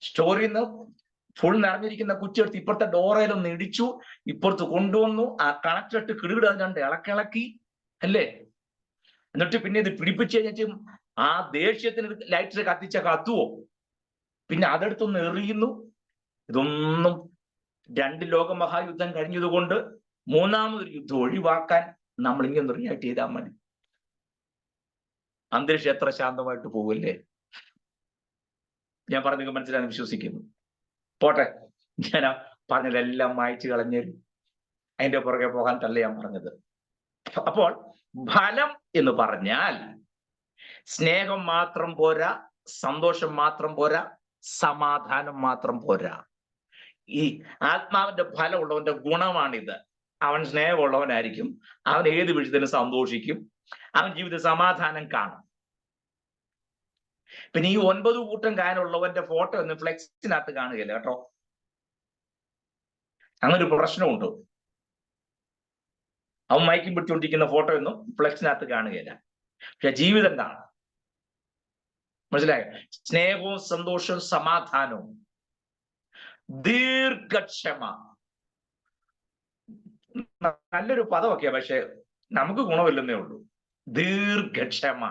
സ്റ്റോറിൽ നിന്ന് ഫുൾ നിറഞ്ഞിരിക്കുന്ന കുറ്റി എടുത്ത് ഇപ്പുറത്തെ ഡോറയിലൊന്ന് ഇടിച്ചു, ഇപ്പുറത്ത് കൊണ്ടുവന്നു, ആ കണക്ടർ ഇട്ട് കിടുകിട കണ്ട് ഇളക്കിളക്കി അല്ലേ. എന്നിട്ട് പിന്നെ ഇത് പിടിപ്പിച്ച് കഴിഞ്ഞിട്ടും ആ ദേഷ്യത്തിന് ലൈറ്റർ കത്തിച്ച കത്തുവോ? പിന്നെ അതെടുത്തൊന്ന് എറിയുന്നു. ഇതൊന്നും 2 ലോകമഹായുദ്ധം കഴിഞ്ഞതുകൊണ്ട് 3ാമതൊരു യുദ്ധം ഒഴിവാക്കാൻ നമ്മൾ ഇങ്ങനെ റിയാക്ട് ചെയ്താൽ മതി. അന്തരീക്ഷം എത്ര ശാന്തമായിട്ട് പോകുമല്ലേ. ഞാൻ പറഞ്ഞത് മനസ്സിലാണെന്ന് വിശ്വസിക്കുന്നു. പോട്ടെ, ഞാൻ പറഞ്ഞതെല്ലാം മായ്ച്ചു കളഞ്ഞേരും, അതിന്റെ പുറകെ പോകാൻ തല്ല ഞാൻ പറഞ്ഞത്. അപ്പോൾ ഫലം എന്ന് പറഞ്ഞാൽ സ്നേഹം മാത്രം പോരാ, സന്തോഷം മാത്രം പോരാ, സമാധാനം മാത്രം പോരാ. ഈ ആത്മാവിന്റെ ഫലം ഉള്ളവന്റെ ഗുണമാണിത്. അവൻ സ്നേഹമുള്ളവനായിരിക്കും, അവൻ ഏത് വിഷയത്തിനും സന്തോഷിക്കും, അവൻ ജീവിത സമാധാനം കാണും. പിന്നെ ഈ 9 കൂട്ടം കാനുള്ളവന്റെ ഫോട്ടോ ഒന്നും ഫ്ലെക്സിനകത്ത് കാണുകയില്ല കേട്ടോ. അങ്ങനൊരു പ്രശ്നമുണ്ട്. അവൻ മയക്കും പിടിച്ചുകൊണ്ടിരിക്കുന്ന ഫോട്ടോ ഒന്നും ഫ്ലെക്സിനകത്ത് കാണുകയില്ല. പക്ഷെ ജീവിതം കാണാം. മനസ്സിലായോ? സ്നേഹവും സന്തോഷവും സമാധാനവും ദീർഘക്ഷമ. നല്ലൊരു പദമൊക്കെയാ, പക്ഷെ നമുക്ക് ഗുണമില്ലെന്നേ ഉള്ളൂ. ദീർഘക്ഷമ,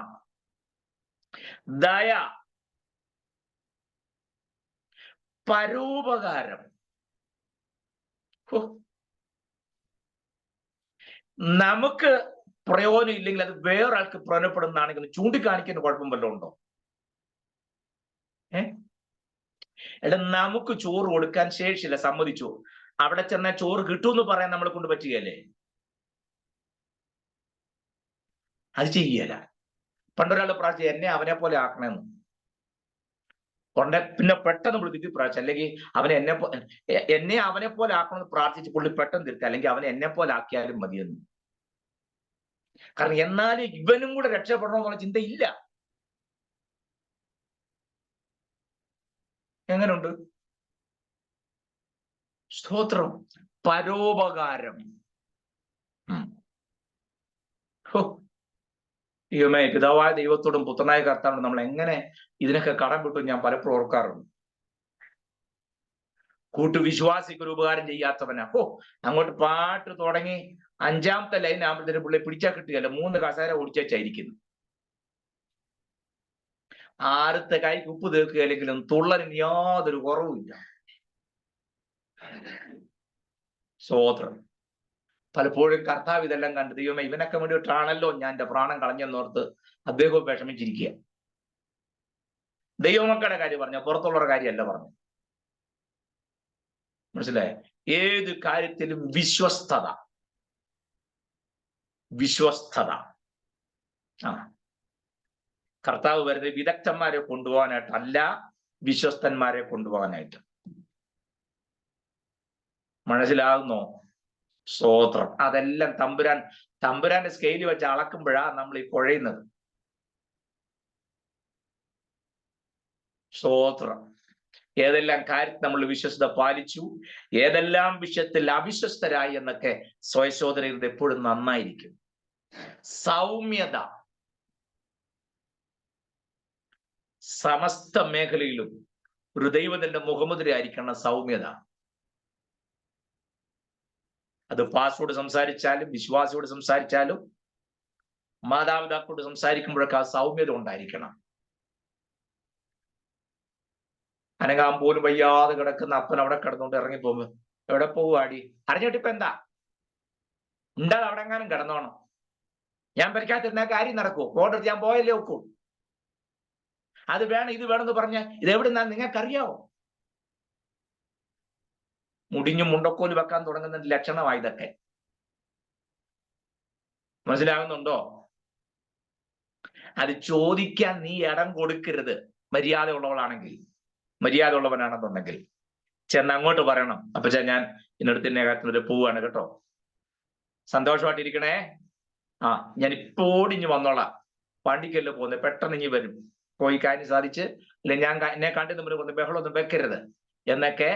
ദയ, പരോപകാരം. നമുക്ക് പ്രയോജനം ഇല്ലെങ്കിൽ അത് വേറൊരാൾക്ക് പ്രയോജനപ്പെടുന്നതാണെങ്കിൽ ചൂണ്ടിക്കാണിക്കുന്ന കുഴപ്പം വല്ലതും ഉണ്ടോ? എടാ, നമുക്ക് ചോറ് കൊടുക്കാൻ ശേഷിയില്ല, സമ്മതിച്ചു. അവിടെ ചെന്നാൽ ചോറ് കിട്ടുമെന്ന് പറയാൻ നമ്മളെ കൊണ്ട് പറ്റുകയല്ലേ? അത് ചെയ്യല. പണ്ടൊരാള് പ്രാർത്ഥിച്ചു, എന്നെ അവനെ പോലെ ആക്കണമെന്ന്. പിന്നെ പെട്ടെന്ന് പുള്ളി തിരിച്ച് പ്രാർത്ഥിച്ചു, അല്ലെങ്കിൽ എന്നെ അവനെ പോലെ ആക്കണമെന്ന് പ്രാർത്ഥിച്ച് പുള്ളി പെട്ടെന്ന് തിരുത്തി, അല്ലെങ്കിൽ അവനെ എന്നെ പോലെ ആക്കിയാലും മതിയെന്ന്. കാരണം എന്നാലും ഇവനും കൂടെ രക്ഷപ്പെടണമെന്നുള്ള ചിന്തയില്ല. എങ്ങനെയുണ്ട്? സ്തോത്രം. പരോപകാരം. ദൈവമേ, പിതാവായ ദൈവത്തോടും പുത്രനായ കർത്താവിനോടും നമ്മൾ എങ്ങനെ ഇതിനൊക്കെ കടം വിട്ടു ഞാൻ പലപ്പോഴും ഓർക്കാറുണ്ട്. കൂട്ടുവിശ്വാസിക്ക് ഒരു ഉപകാരം ചെയ്യാത്തവനാ. അങ്ങോട്ട് പാട്ട് തുടങ്ങി 5ാമത്തെ ലൈൻ ആകുമ്പോഴത്തേന് പുള്ളി പിടിച്ചാൽ കിട്ടുകയല്ല, 3 കസേര ഓടിച്ചായിരിക്കുന്നു. ആരത്തെ കൈക്ക് ഉപ്പ് തീർക്കുകയല്ലെങ്കിലും തുള്ളലിന് യാതൊരു കുറവുമില്ല. സ്തോത്രം. പലപ്പോഴും കർത്താവ് ഇതെല്ലാം കണ്ട്, ദൈവമേ ഇവനൊക്കെ വേണ്ടിയിട്ടാണല്ലോ ഞാൻ എൻ്റെ പ്രാണം കളഞ്ഞെന്നോർത്ത് അദ്ദേഹവും വിഷമിച്ചിരിക്കുക. ദൈവമക്കളുടെ കാര്യം പറഞ്ഞ, പുറത്തുള്ളവരുടെ കാര്യമല്ല പറഞ്ഞു. മനസ്സിലായ? ഏത് കാര്യത്തിലും വിശ്വസ്തത. കർത്താവ് വരുന്നത് വിദഗ്ധന്മാരെ കൊണ്ടുപോകാനായിട്ടല്ല, വിശ്വസ്തന്മാരെ കൊണ്ടുപോകാനായിട്ട്. മനസ്സിലാകുന്നോ? സ്തോത്രം. അതെല്ലാം തമ്പുരാന്റെ സ്കെയില് വെച്ച് അളക്കുമ്പോഴാ നമ്മൾ ഈ കുഴയുന്നത്. സ്തോത്രം. ഏതെല്ലാം കാര്യത്തിൽ നമ്മൾ വിശ്വസ്തത പാലിച്ചു, ഏതെല്ലാം വിഷയത്തിൽ അവിശ്വസ്തരായി എന്നൊക്കെ സ്വയശോധനയിൽ എപ്പോഴും നന്നായിരിക്കും. സൗമ്യത. സമസ്ത മേഖലയിലും ഒരു ദൈവത്തിന്റെ മുഖമുദ്രയായിരിക്കണം സൗമ്യത. അത് പാസ്റ്ററോട് സംസാരിച്ചാലും, വിശ്വാസിയോട് സംസാരിച്ചാലും, മാതാപിതാക്കളോട് സംസാരിക്കുമ്പോഴൊക്കെ ആ സൗമ്യത ഉണ്ടായിരിക്കണം. അനങ്ങാൻ പോലും വയ്യാതെ കിടക്കുന്ന അപ്പൻ അവിടെ കിടന്നുകൊണ്ട് ഇറങ്ങിപ്പോകുമ്പോ, എവിടെ പോവുകയാടി? അറിഞ്ഞിട്ടിപ്പോ എന്താ? ഉണ്ടാതെ അവിടെ എങ്ങാനും കിടന്നോണം. ഞാൻ പരിക്കാത്തിരുന്ന കാര്യം നടക്കുമോ? ഓർഡർ ഞാൻ പോയല്ലേ ഒക്കൂ. അത് വേണം ഇത് വേണമെന്ന് പറഞ്ഞ ഇതെവിടുന്നാ നിങ്ങൾക്കറിയാവോ? മുടിഞ്ഞു മുണ്ടക്കോല് വെക്കാൻ തുടങ്ങുന്ന ലക്ഷണമായി ഇതൊക്കെ. മനസ്സിലാകുന്നുണ്ടോ? അത് ചോദിക്കാൻ നീ ഇടം കൊടുക്കരുത്. മര്യാദ ഉള്ളവനാണെന്നുണ്ടെങ്കിൽ ചെന്ന് അങ്ങോട്ട് പറയണം, അപ്പച്ചാ ഞാൻ ഇന്നടുത്ത് ഇന്ന കാര്യത്തിന് പോവാണ് കേട്ടോ, സന്തോഷമായിട്ടിരിക്കണേ. ഞാൻ ഇപ്പോ ഓടിഞ്ഞു വന്നോളാം, വണ്ടിക്കല്ലോ പോകുന്നത്, പെട്ടെന്ന് ഇഞ്ഞി വരും, പോയി കാര്യം സാധിച്ച്, ഇല്ല ഞാൻ എന്നെ കണ്ടു മുന്നേ കൊണ്ട് ബഹളമൊന്നും വെക്കരുത് എന്നൊക്കെ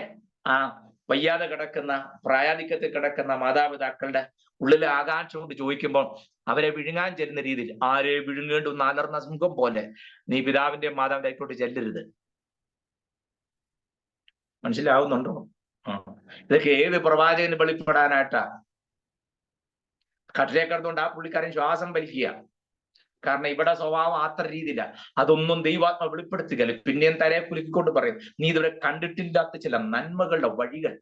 വയ്യാതെ കിടക്കുന്ന, പ്രായാധിക്യത്തിൽ കിടക്കുന്ന മാതാപിതാക്കളുടെ ഉള്ളിലെ ആകാംക്ഷ കൊണ്ട് ചോദിക്കുമ്പോൾ അവരെ വിഴുങ്ങാൻ ചെല്ലുന്ന രീതിയിൽ, ആരെ വിഴുങ്ങേണ്ടുന്ന അലർന്ന സിംഹം പോലെ നീ പിതാവിന്റെ മാതാവിന്റെ ആയിക്കോട്ട് ചെല്ലരുത്. മനസ്സിലാവുന്നുണ്ടോ? ഇതൊക്കെ ഏത് പ്രവാചകന് വെളിപ്പെടാനായിട്ടാ? കട്ടിലേ കിടന്നുകൊണ്ട് ആ പുള്ളിക്കാരൻ ശ്വാസം വലിക്കുക. കാരണം ഇവിടെ സ്വഭാവം അത്ര രീതിയില്ല. അതൊന്നും ദൈവാത്മ വെളിപ്പെടുത്തുകയല്ല. പിന്നെയും തലയെ കുലുക്കിക്കൊണ്ട് പറയും, നീ ഇതുവരെ കണ്ടിട്ടില്ലാത്ത ചില നന്മകളുടെ വഴികൾ.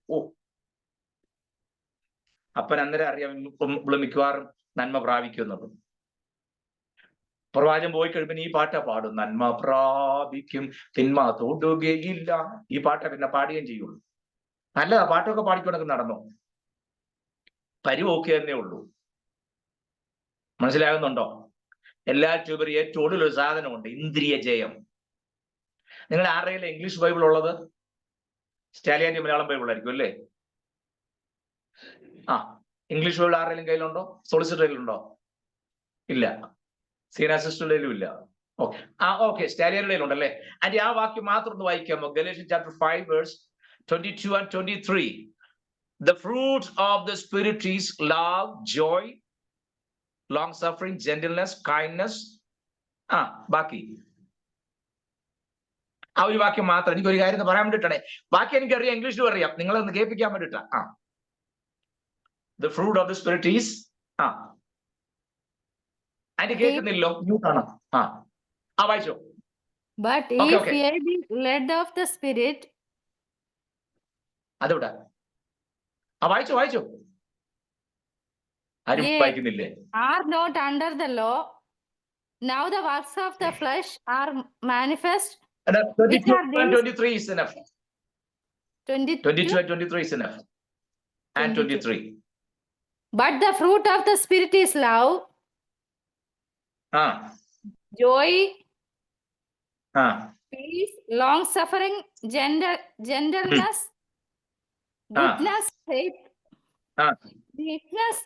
അപ്പൻ അന്നേരം അറിയാം ഇവിടെ മിക്കവാറും നന്മ പ്രാപിക്കുന്നത്. പ്രവാചകൻ പോയി കഴിയുമ്പോൾ ഈ പാട്ട പാടും, നന്മ പ്രാപിക്കും തിന്മ തൊടുകയില്ല. ഈ പാട്ട പിന്നെ പാടുകയും ചെയ്യുള്ളൂ. നല്ലതാ, പാട്ടൊക്കെ പാടിക്കൊണ്ടൊക്കെ നടന്നു, പരിവോക്കെ തന്നെ ഉള്ളൂ. മനസ്സിലാകുന്നുണ്ടോ? എല്ലാറ്റും ഉപരി ഏറ്റവും കൂടുതലൊരു സാധനമുണ്ട്, ഇന്ദ്രിയ ജയം. നിങ്ങൾ ആരുടെയില്ല ഇംഗ്ലീഷ് ബൈബിൾ ഉള്ളത്? സ്റ്റാലിയാൻ്റെ മലയാളം ബൈബിൾ ആയിരിക്കും അല്ലേ? ഇംഗ്ലീഷ് ബൈബിൾ ആരുടെയും കയ്യിലുണ്ടോ? സോളിസിറ്ററിലുണ്ടോ? ഇല്ല. സീന സിസ്റ്ററുടെയിലും ഇല്ല. ഓക്കെ, സ്റ്റാലിയാനുടെ ഉണ്ടല്ലേ? അതിന്റെ ആ വാക്യം മാത്രം ഒന്ന് വായിക്കാമോ? Galatians chapter 5 verse 22 and 23. The fruit of the Spirit is love, joy, long suffering, gentleness, kindness. ബാക്കി ആ ഒരു വാക്യം മാത്രം എനിക്ക് ഒരു കാര്യം പറയാൻ വേണ്ടിയിട്ടാണ്. ബാക്കി എനിക്കറിയാം, ഇംഗ്ലീഷിലും അറിയാം, നിങ്ങളൊന്ന് കേൾപ്പിക്കാൻ വേണ്ടിയിട്ടാ. The fruit of the spirit is അതിന്റെ കേൾക്കുന്നില്ലോ, മ്യൂട്ടാണ്. വായിച്ചോ. But Okay, if okay. ye be led of the Spirit, അതെവിടെ? വായിച്ചോ. ആരും ye വായിക്കുന്നില്ലേ? are not under the law. Now the works of the flesh are manifest, which 22 are and these? 23 is enough. 22. 22 and 23 is enough. And 23. But the fruit of the Spirit is love, joy, peace, long suffering, gentleness, goodness, faith, meekness,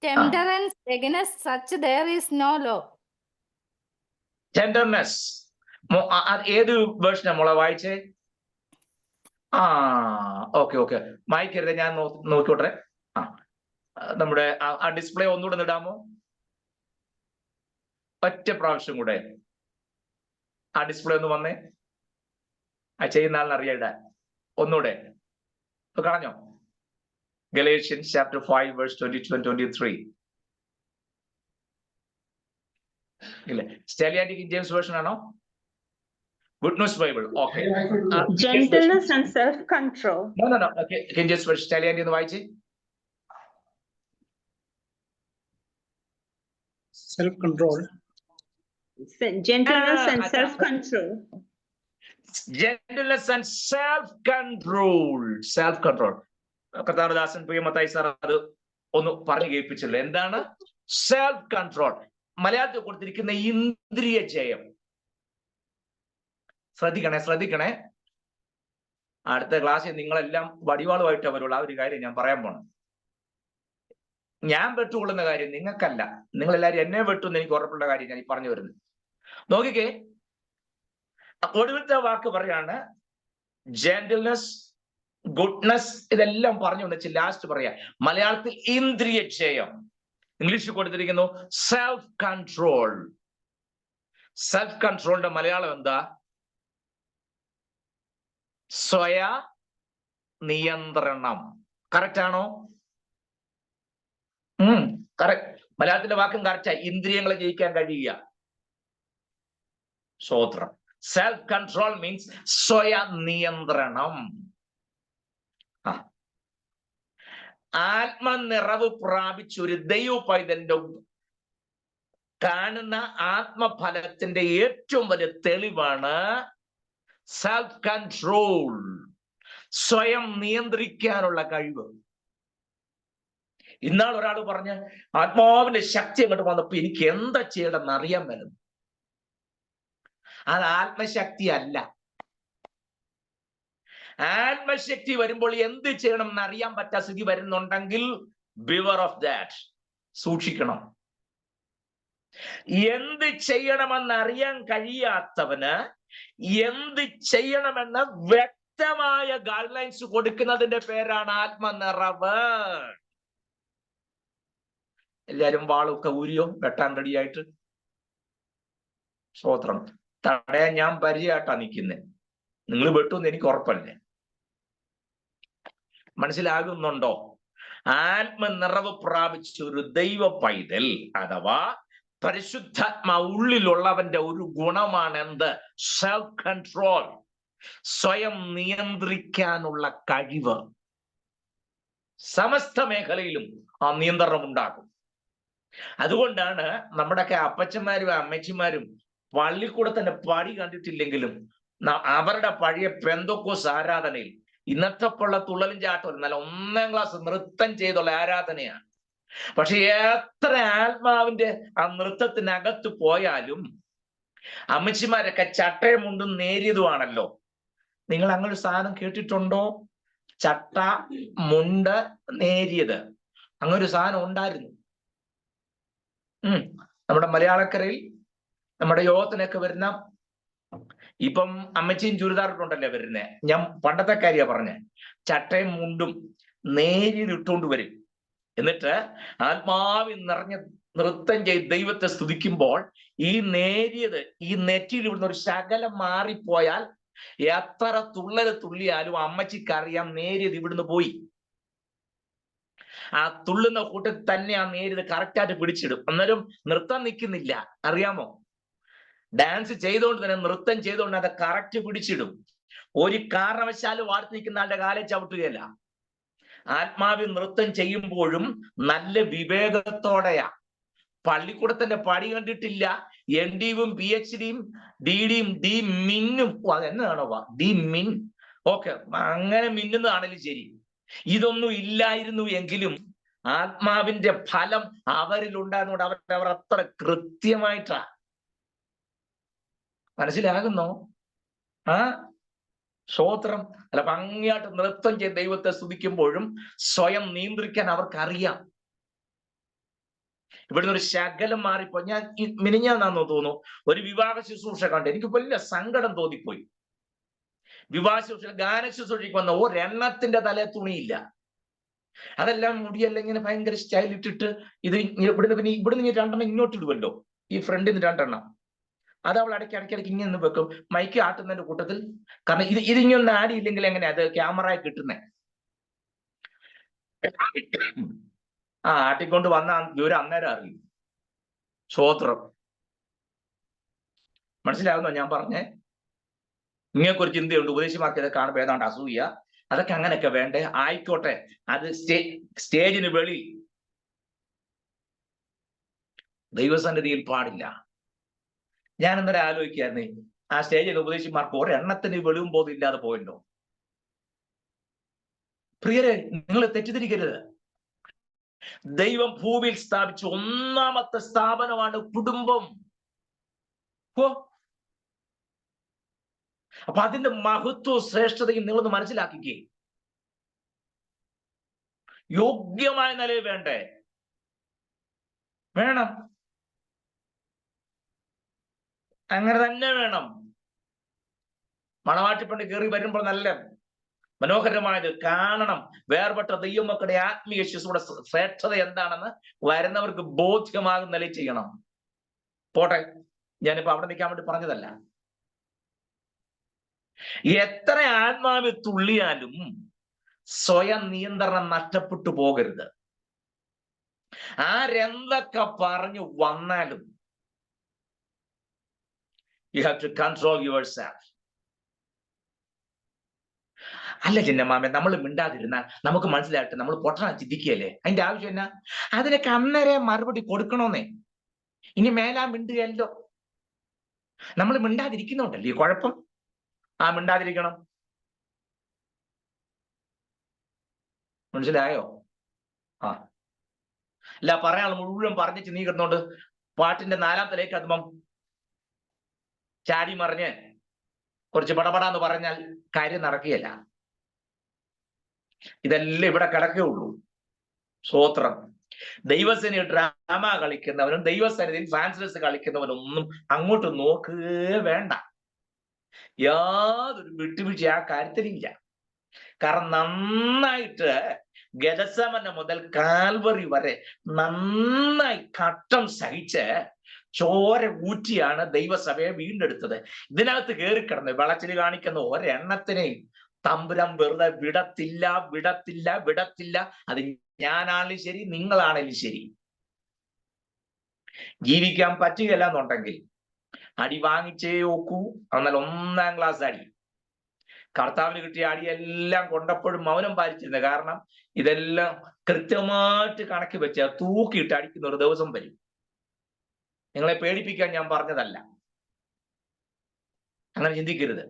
temperance. Against such there is no law. Tenderness ഏത് വേർഷനാ മോളെ വായിച്ചേ? Okay വായിക്കരുത്, ഞാൻ നോക്കിക്കോട്ടെ. നമ്മുടെ ആ display ഒന്നുകൂടെ ഇടാമോ? ഒറ്റ പ്രാവശ്യം കൂടെ ആ ഡിസ്പ്ലേ ഒന്ന് വന്നേ. ചെയ്യുന്ന ആളിന് അറിയാം ഇടാൻ. ഒന്നുകൂടെ കളഞ്ഞോ? Galatians chapter 5 verse 22 and 23. ഇല്ലേ? Stalliantic King James version ആണോ? Good News Bible. Okay. Gentleness and self-control. No. Okay. King James version Stalliantic ഒന്ന് വായിച്ചേ. Self-control. Gentleness and self-control. Gentleness and self-control. Self-control. കർത്താവദാസൻ പ്രിയമത്തായി സാർ അത് ഒന്ന് പറഞ്ഞു കേൾപ്പിച്ചല്ലോ. എന്താണ് സെൽഫ് കൺട്രോൾ? മലയാളത്തിൽ കൊടുത്തിരിക്കുന്ന ഇന്ദ്രിയ ജയം. ശ്രദ്ധിക്കണേ. അടുത്ത ക്ലാസ്സിൽ നിങ്ങളെല്ലാം വടിവാളുമായിട്ട് വരുള്ളൂ. ആ ഒരു കാര്യം ഞാൻ പറയാൻ പോണം. ഞാൻ വെട്ടുകൊള്ളുന്ന കാര്യം നിങ്ങൾക്കല്ല, നിങ്ങളെല്ലാവരും എന്നെ വെട്ടുമെന്ന് എനിക്ക് ഉറപ്പുള്ള കാര്യം ഞാൻ ഈ പറഞ്ഞു വരുന്നത്. നോക്കിക്കേ, ഒടുവിലത്തെ വാക്ക് പറയാണ് ജെന്റിൽനെസ്, ഗുഡ്നസ്. ഇതെല്ലാം പറഞ്ഞു വെച്ച് ലാസ്റ്റ് പറയാ മലയാളത്തിൽ ഇന്ദ്രിയ ജയം. ഇംഗ്ലീഷിൽ കൊടുത്തിരിക്കുന്നു സെൽഫ് കൺട്രോൾ. സെൽഫ് കൺട്രോളിന്റെ മലയാളം എന്താ? സ്വയ നിയന്ത്രണം. കറക്റ്റ് ആണോ? കറക്റ്റ്. മലയാളത്തിന്റെ വാക്കും കറക്റ്റാ. ഇന്ദ്രിയങ്ങളെ ജയിക്കാൻ കഴിയുക. സ്വോത്രം. സെൽഫ് കൺട്രോൾ മീൻസ് സ്വയ നിയന്ത്രണം. ആത്മനിറവ് പ്രാപിച്ചൊരു ദൈവ പൈതലിന്റെ കാണുന്ന ആത്മഫലത്തിന്റെ ഏറ്റവും വലിയ തെളിവാണ് സെൽഫ് കൺട്രോൾ. സ്വയം നിയന്ത്രിക്കാനുള്ള കഴിവ്. ഇന്നാൾ ഒരാൾ പറഞ്ഞ് ആത്മാവിന്റെ ശക്തി അങ്ങോട്ട് വന്നപ്പോ എനിക്ക് എന്താ ചെയ്യണമെന്ന് അറിയാൻ വരുന്നു. അത് ആത്മശക്തി അല്ല. ആത്മശക്തി വരുമ്പോൾ എന്ത് ചെയ്യണം എന്ന് അറിയാൻ പറ്റാത്ത സ്ഥിതി വരുന്നുണ്ടെങ്കിൽ ബിവർ ഓഫ് ദാറ്റ്. സൂക്ഷിക്കണം. എന്ത് ചെയ്യണമെന്ന് അറിയാൻ കഴിയാത്തവന് എന്ത് ചെയ്യണമെന്ന് വ്യക്തമായ ഗൈഡ് ലൈൻസ് കൊടുക്കുന്നതിന്റെ പേരാണ് ആത്മനിറവ്. എല്ലാരും വാളൊക്കെ ഊരിയോ വെട്ടാൻ റെഡിയായിട്ട്? സ്തോത്രം. തടയാൻ ഞാൻ പരിചയമായിട്ടാ നിൽക്കുന്നത്. നിങ്ങൾ വെട്ടുമെന്ന് എനിക്ക് ഉറപ്പല്ലേ? മനസ്സിലാകുന്നുണ്ടോ? ആത്മനിറവ് പ്രാപിച്ച ഒരു ദൈവ പൈതൽ അഥവാ പരിശുദ്ധാത്മാ ഉള്ളിലുള്ളവന്റെ ഒരു ഗുണമാണ് എന്ത്? Self control. സ്വയം നിയന്ത്രിക്കാനുള്ള കഴിവ്. സമസ്ത മേഖലയിലും ആ നിയന്ത്രണം ഉണ്ടാകും. അതുകൊണ്ടാണ് നമ്മുടെയൊക്കെ അപ്പച്ചന്മാരും അമ്മച്ചിമാരും പള്ളിക്കൂടത്തിന്റെ പടി കണ്ടിട്ടില്ലെങ്കിലും അവരുടെ പഴയ പെന്തോക്കോസ് ആരാധനയിൽ ഇന്നത്തെ പോലുള്ള തുള്ളലും ചാട്ടവും നല്ല 1ാം ക്ലാസ് നൃത്തം ചെയ്തുള്ള ആരാധനയാണ്. പക്ഷെ എത്ര ആത്മാവിന്റെ ആ നൃത്തത്തിനകത്ത് പോയാലും അമ്മച്ചിമാരൊക്കെ ചട്ടയും മുണ്ടും നേരിയതുമാണല്ലോ. നിങ്ങൾ അങ്ങനെ സാധനം കേട്ടിട്ടുണ്ടോ? ചട്ട മുണ്ട് നേരിയത്. അങ്ങനൊരു സാധനം ഉണ്ടായിരുന്നു. നമ്മുടെ മലയാളക്കരയിൽ നമ്മുടെ യോഗത്തിനൊക്കെ വരുന്ന ഇപ്പം അമ്മച്ചിയും ചുരിദാറിട്ടുണ്ടല്ലേ വരുന്നേ. ഞാൻ പണ്ടത്തെ കാര്യ പറഞ്ഞേ. ചട്ടയും മുണ്ടും നേരിയത് ഇട്ടുകൊണ്ട് വരും. എന്നിട്ട് ആത്മാവിൽ നിറഞ്ഞ നൃത്തം ചെയ്ത് ദൈവത്തെ സ്തുതിക്കുമ്പോൾ ഈ നേരിയത് ഈ നെറ്റിയിൽ ഇവിടുന്ന് ഒരു ശകലം മാറിപ്പോയാൽ എത്ര തുള്ളിയാലും അമ്മച്ചിക്ക് അറിയാം നേരിയത് ഇവിടുന്ന് പോയി. ആ തുള്ളുന്ന കൂട്ടത്തിൽ തന്നെ ആ നേരിയത് കറക്റ്റായിട്ട് പിടിച്ചിടും. അന്നേരം നൃത്തം നിൽക്കുന്നില്ല, അറിയാമോ? ഡാൻസ് ചെയ്തുകൊണ്ട് തന്നെ, നൃത്തം ചെയ്തുകൊണ്ട് അത് കറക്റ്റ് പിടിച്ചിടും. ഒരു കാരണവശാലും വാർത്ത് നിൽക്കുന്ന ആളുടെ കാലെ ചവിട്ടുകയല്ല. ആത്മാവിൽ നൃത്തം ചെയ്യുമ്പോഴും നല്ല വിവേകത്തോടെയാ. പള്ളിക്കൂടത്തിന്റെ പടി കണ്ടിട്ടില്ല ND-യും PhD-യും DD-യും ഡി മിന്നും, അതെന്നാണോ ഡി മിൻ, ഓക്കെ, അങ്ങനെ മിന്നുന്നതാണെങ്കിലും ശരി. ഇതൊന്നും ഇല്ലായിരുന്നു എങ്കിലും ആത്മാവിന്റെ ഫലം അവരിൽ ഉണ്ടായിരുന്നോണ്ട് അവർ അത്ര കൃത്യമായിട്ടാ. മനസ്സിലാകുന്നോ? ആ സ്തോത്രം. അല്ല, ഭംഗിയായിട്ട് നൃത്തം ചെയ്ത് ദൈവത്തെ സ്തുതിക്കുമ്പോഴും സ്വയം നിയന്ത്രിക്കാൻ അവർക്കറിയാം. ഇവിടുന്ന് ഒരു ശകലം മാറിപ്പോ, ഞാൻ മിനിഞ്ഞാന്നാന്ന് തോന്നുന്നു ഒരു വിവാഹ ശുശ്രൂഷ കണ്ട് എനിക്ക് വലിയ സങ്കടം തോന്നിപ്പോയി. വിവാഹ ശുശ്രൂഷ, ഗാന ശുശ്രൂഷയ്ക്ക് വന്ന ഒരെണ്ണത്തിന്റെ തലേ തുണിയില്ല. അതെല്ലാം മുടിയെല്ലാം ഇങ്ങനെ ഭയങ്കര സ്റ്റൈൽ ഇട്ടിട്ട് ഇത് ഇവിടുന്ന് 2 ഇങ്ങോട്ട് ഇടുമല്ലോ, ഈ ഫ്രണ്ടിൽ നിന്ന് 2 അത് അവൾ ഇടയ്ക്ക് ഇങ്ങനെ വെക്കും, മൈക്ക് ആട്ടുന്നതിന്റെ കൂട്ടത്തിൽ. കാരണം ഇതിങ്ങൊന്നും ആടിയില്ലെങ്കിൽ എങ്ങനെയാ അത് ക്യാമറ കിട്ടുന്നേ? ആട്ടിക്കൊണ്ട് വന്ന വിവരം അന്നേരം അറിയും. സ്തോത്രം. മനസ്സിലാകുന്നോ ഞാൻ പറഞ്ഞേ? ഇങ്ങനെയൊക്കെ ഒരു ചിന്തയുണ്ട്. ഉപദേശിമാർക്ക് ഇതൊക്കെ കാണുമ്പോൾ ഏതാണ്ട് അസൂയ. അതൊക്കെ അങ്ങനെയൊക്കെ വേണ്ടേ, ആയിക്കോട്ടെ. അത് സ്റ്റേജിന് വെളി, ദൈവസന്നിധിയിൽ പാടില്ല. ഞാൻ അന്നേരം ആലോചിക്കായിരുന്നേ, ആ സ്റ്റേജിൽ ഉപദേശിമാർക്ക് ഒരെണ്ണത്തിന് വെളിവും ബോധം ഇല്ലാതെ പോയല്ലോ. പ്രിയരെ, നിങ്ങൾ തെറ്റിദ്ധരിക്കരുത്. ദൈവം ഭൂമിയിൽ സ്ഥാപിച്ച ഒന്നാമത്തെ സ്ഥാപനമാണ് കുടുംബം. അപ്പൊ അതിന്റെ മഹത്വവും ശ്രേഷ്ഠതയും നിങ്ങളൊന്ന് മനസ്സിലാക്കിക്കേ. യോഗ്യമായ നിലയിൽ വേണ്ടേ? വേണം, അങ്ങനെ തന്നെ വേണം. മണവാട്ടിപ്പണ്ട് കയറി വരുമ്പോൾ നല്ല മനോഹരമായത് കാണണം. വേർപെട്ട ദൈവമക്കളുടെ ആത്മീയ ശിശുവിടെ ശ്രേഷ്ഠത എന്താണെന്ന് വരുന്നവർക്ക് ബോധ്യമാകുന്ന നിലയിൽ ചെയ്യണം. പോട്ടെ, ഞാനിപ്പോ അവിടെ നിൽക്കാൻ വേണ്ടി പറഞ്ഞതല്ല. എത്ര ആത്മാവിൽ തുള്ളിയാലും സ്വയം നിയന്ത്രണം നഷ്ടപ്പെട്ടു പോകരുത്. ആരെന്തൊക്കെ പറഞ്ഞു വന്നാലും you have to control yourself. അല്ല ചിന്നമാമേ, നമ്മൾ മിണ്ടാതിരുന്നാൽ നമുക്ക് മനസ്സിലായിട്ട് നമ്മൾ പൊട്ടണ ചിന്തിക്കുകയല്ലേ? അതിന്റെ ആവശ്യം എന്നാ? അതിനൊക്കെ അന്നേരെ മറുപടി കൊടുക്കണോന്നേ. ഇനി മേലാ മിണ്ടുകയല്ലോ. നമ്മൾ മിണ്ടാതിരിക്കുന്നുണ്ടല്ലേ ഈ കുഴപ്പം. മിണ്ടാതിരിക്കണം. മനസ്സിലായോ? അല്ല, പറയാനുള്ള മുഴുവൻ പറഞ്ഞിട്ട് നീ കിടന്നോണ്ട് പാട്ടിന്റെ 4-ാമത്തെ അതുമ്പം ചാടി മറിഞ്ഞ് കുറച്ച് പടപടാന്ന് പറഞ്ഞാൽ കാര്യം നടക്കുകയല്ല. ഇതെല്ലാം ഇവിടെ കിടക്കുകയുള്ളൂ. സ്തോത്രം. ദൈവസേനയിൽ ഡ്രാമ കളിക്കുന്നവനും ദൈവസേനയിൽ ഫാൻസ് കളിക്കുന്നവനൊന്നും അങ്ങോട്ട് നോക്കുകയേ വേണ്ട. യാതൊരു വിട്ടുവീഴ്ച ആ കാര്യത്തിലില്ല. കാരണം നന്നായിട്ട് ഗെത്സമന മുതൽ കാൽവറി വരെ നന്നായി കട്ടം സഹിച്ച് ചോര ഊറ്റിയാണ് ദൈവസഭയെ വീണ്ടെടുത്തത്. ഇതിനകത്ത് കയറിക്കിടന്ന് വിളച്ചില് കാണിക്കുന്ന ഒരെണ്ണത്തിനെയും തമ്പുരാൻ വെറുതെ വിടത്തില്ല. അത് ഞാനാണെങ്കിലും ശരി, നിങ്ങളാണെങ്കിലും ശരി. ജീവിക്കാൻ പറ്റുകയില്ല എന്നുണ്ടെങ്കിൽ അടി വാങ്ങിച്ചേ നോക്കൂ. എന്നാൽ 1-ാം ക്ലാസ് അടി. കർത്താവിന് കിട്ടിയ അടിയെല്ലാം കൊണ്ടപ്പോഴും മൗനം പാലിച്ചിരുന്നത്. കാരണം ഇതെല്ലാം കൃത്യമായിട്ട് കണക്ക് വെച്ച് തൂക്കിയിട്ട് അടിക്കുന്ന ഒരു ദിവസം വരും. നിങ്ങളെ പേടിപ്പിക്കാൻ ഞാൻ പറഞ്ഞതല്ല, അങ്ങനെ ചിന്തിക്കരുത്.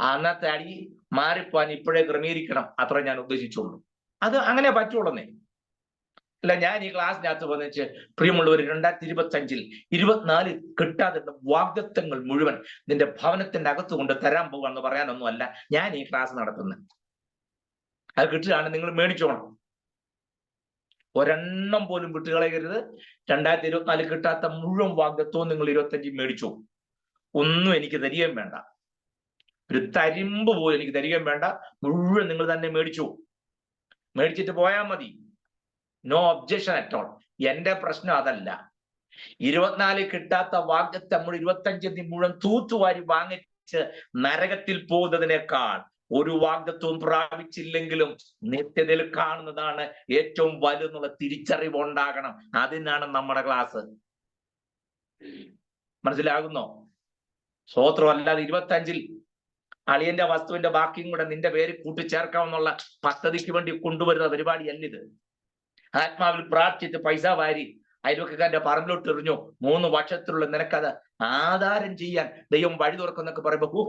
അന്നത്തെ അടി മാറിപ്പോൻ ഇപ്പോഴേ ക്രമീകരിക്കണം, അത്ര ഞാൻ ഉദ്ദേശിച്ചുള്ളൂ. അത് അങ്ങനെ പറ്റുള്ളൂന്നേ. അല്ല, ഞാൻ ഈ ക്ലാസ്സിനകത്ത് വന്നിച്ച് പ്രിയമുള്ളവർ 2025-ൽ 24 കിട്ടാതിരുന്ന വാഗ്ദത്തങ്ങൾ മുഴുവൻ നിന്റെ ഭവനത്തിന്റെ അകത്ത് കൊണ്ട് തരാൻ പോകാന്ന് പറയാനൊന്നുമല്ല ഞാൻ ഈ ക്ലാസ് നടത്തുന്നത്. അത് കിട്ടുകയാണ്, നിങ്ങൾ മേടിച്ചോണം. ഒരെണ്ണം പോലും വിട്ടുകളയരുത്. 2024 കിട്ടാത്ത മുഴുവൻ വാഗ്ദത്വവും നിങ്ങൾ 25 മേടിച്ചോ. ഒന്നും എനിക്ക് തരികയും വേണ്ട, ഒരു തരിമ്പ് പോലും എനിക്ക് തരികയും വേണ്ട. മുഴുവൻ നിങ്ങൾ തന്നെ മേടിച്ചു. മേടിച്ചിട്ട് പോയാൽ മതി. No objection at all. എന്റെ പ്രശ്നം അതല്ല. 24 കിട്ടാത്ത വാഗ്ദത്തം നമ്മൾ 25 മുഴുവൻ തൂത്തുവാരി വാങ്ങിച്ച് നരകത്തിൽ പോകുന്നതിനേക്കാൾ ഒരു വാഗ്ദത്വവും പ്രാപിച്ചില്ലെങ്കിലും നിത്യതയിൽ കാണുന്നതാണ് ഏറ്റവും വലുതെന്നുള്ള തിരിച്ചറിവ് ഉണ്ടാകണം. അതിനാണ് നമ്മുടെ ക്ലാസ്. മനസ്സിലാകുന്നോ? സ്വോത്രം. അല്ലാതെ 25-ൽ അളിയന്റെ വസ്തുവിന്റെ ബാക്കിയും കൂടെ നിന്റെ പേര് കൂട്ടിച്ചേർക്കാമെന്നുള്ള പദ്ധതിക്ക് വേണ്ടി കൊണ്ടുവരുന്ന പരിപാടിയല്ല ഇത്. ആത്മാവിൽ പ്രാർത്ഥിച്ച് പൈസ വാരി അയൽവക്കാരന്റെ പറമ്പിലോട്ട് എറിഞ്ഞു 3 വർഷത്തിലുള്ള നിനക്കത് ആധാരം ചെയ്യാൻ ദൈവം വഴി തുറക്കുന്നൊക്കെ പറയുമ്പോ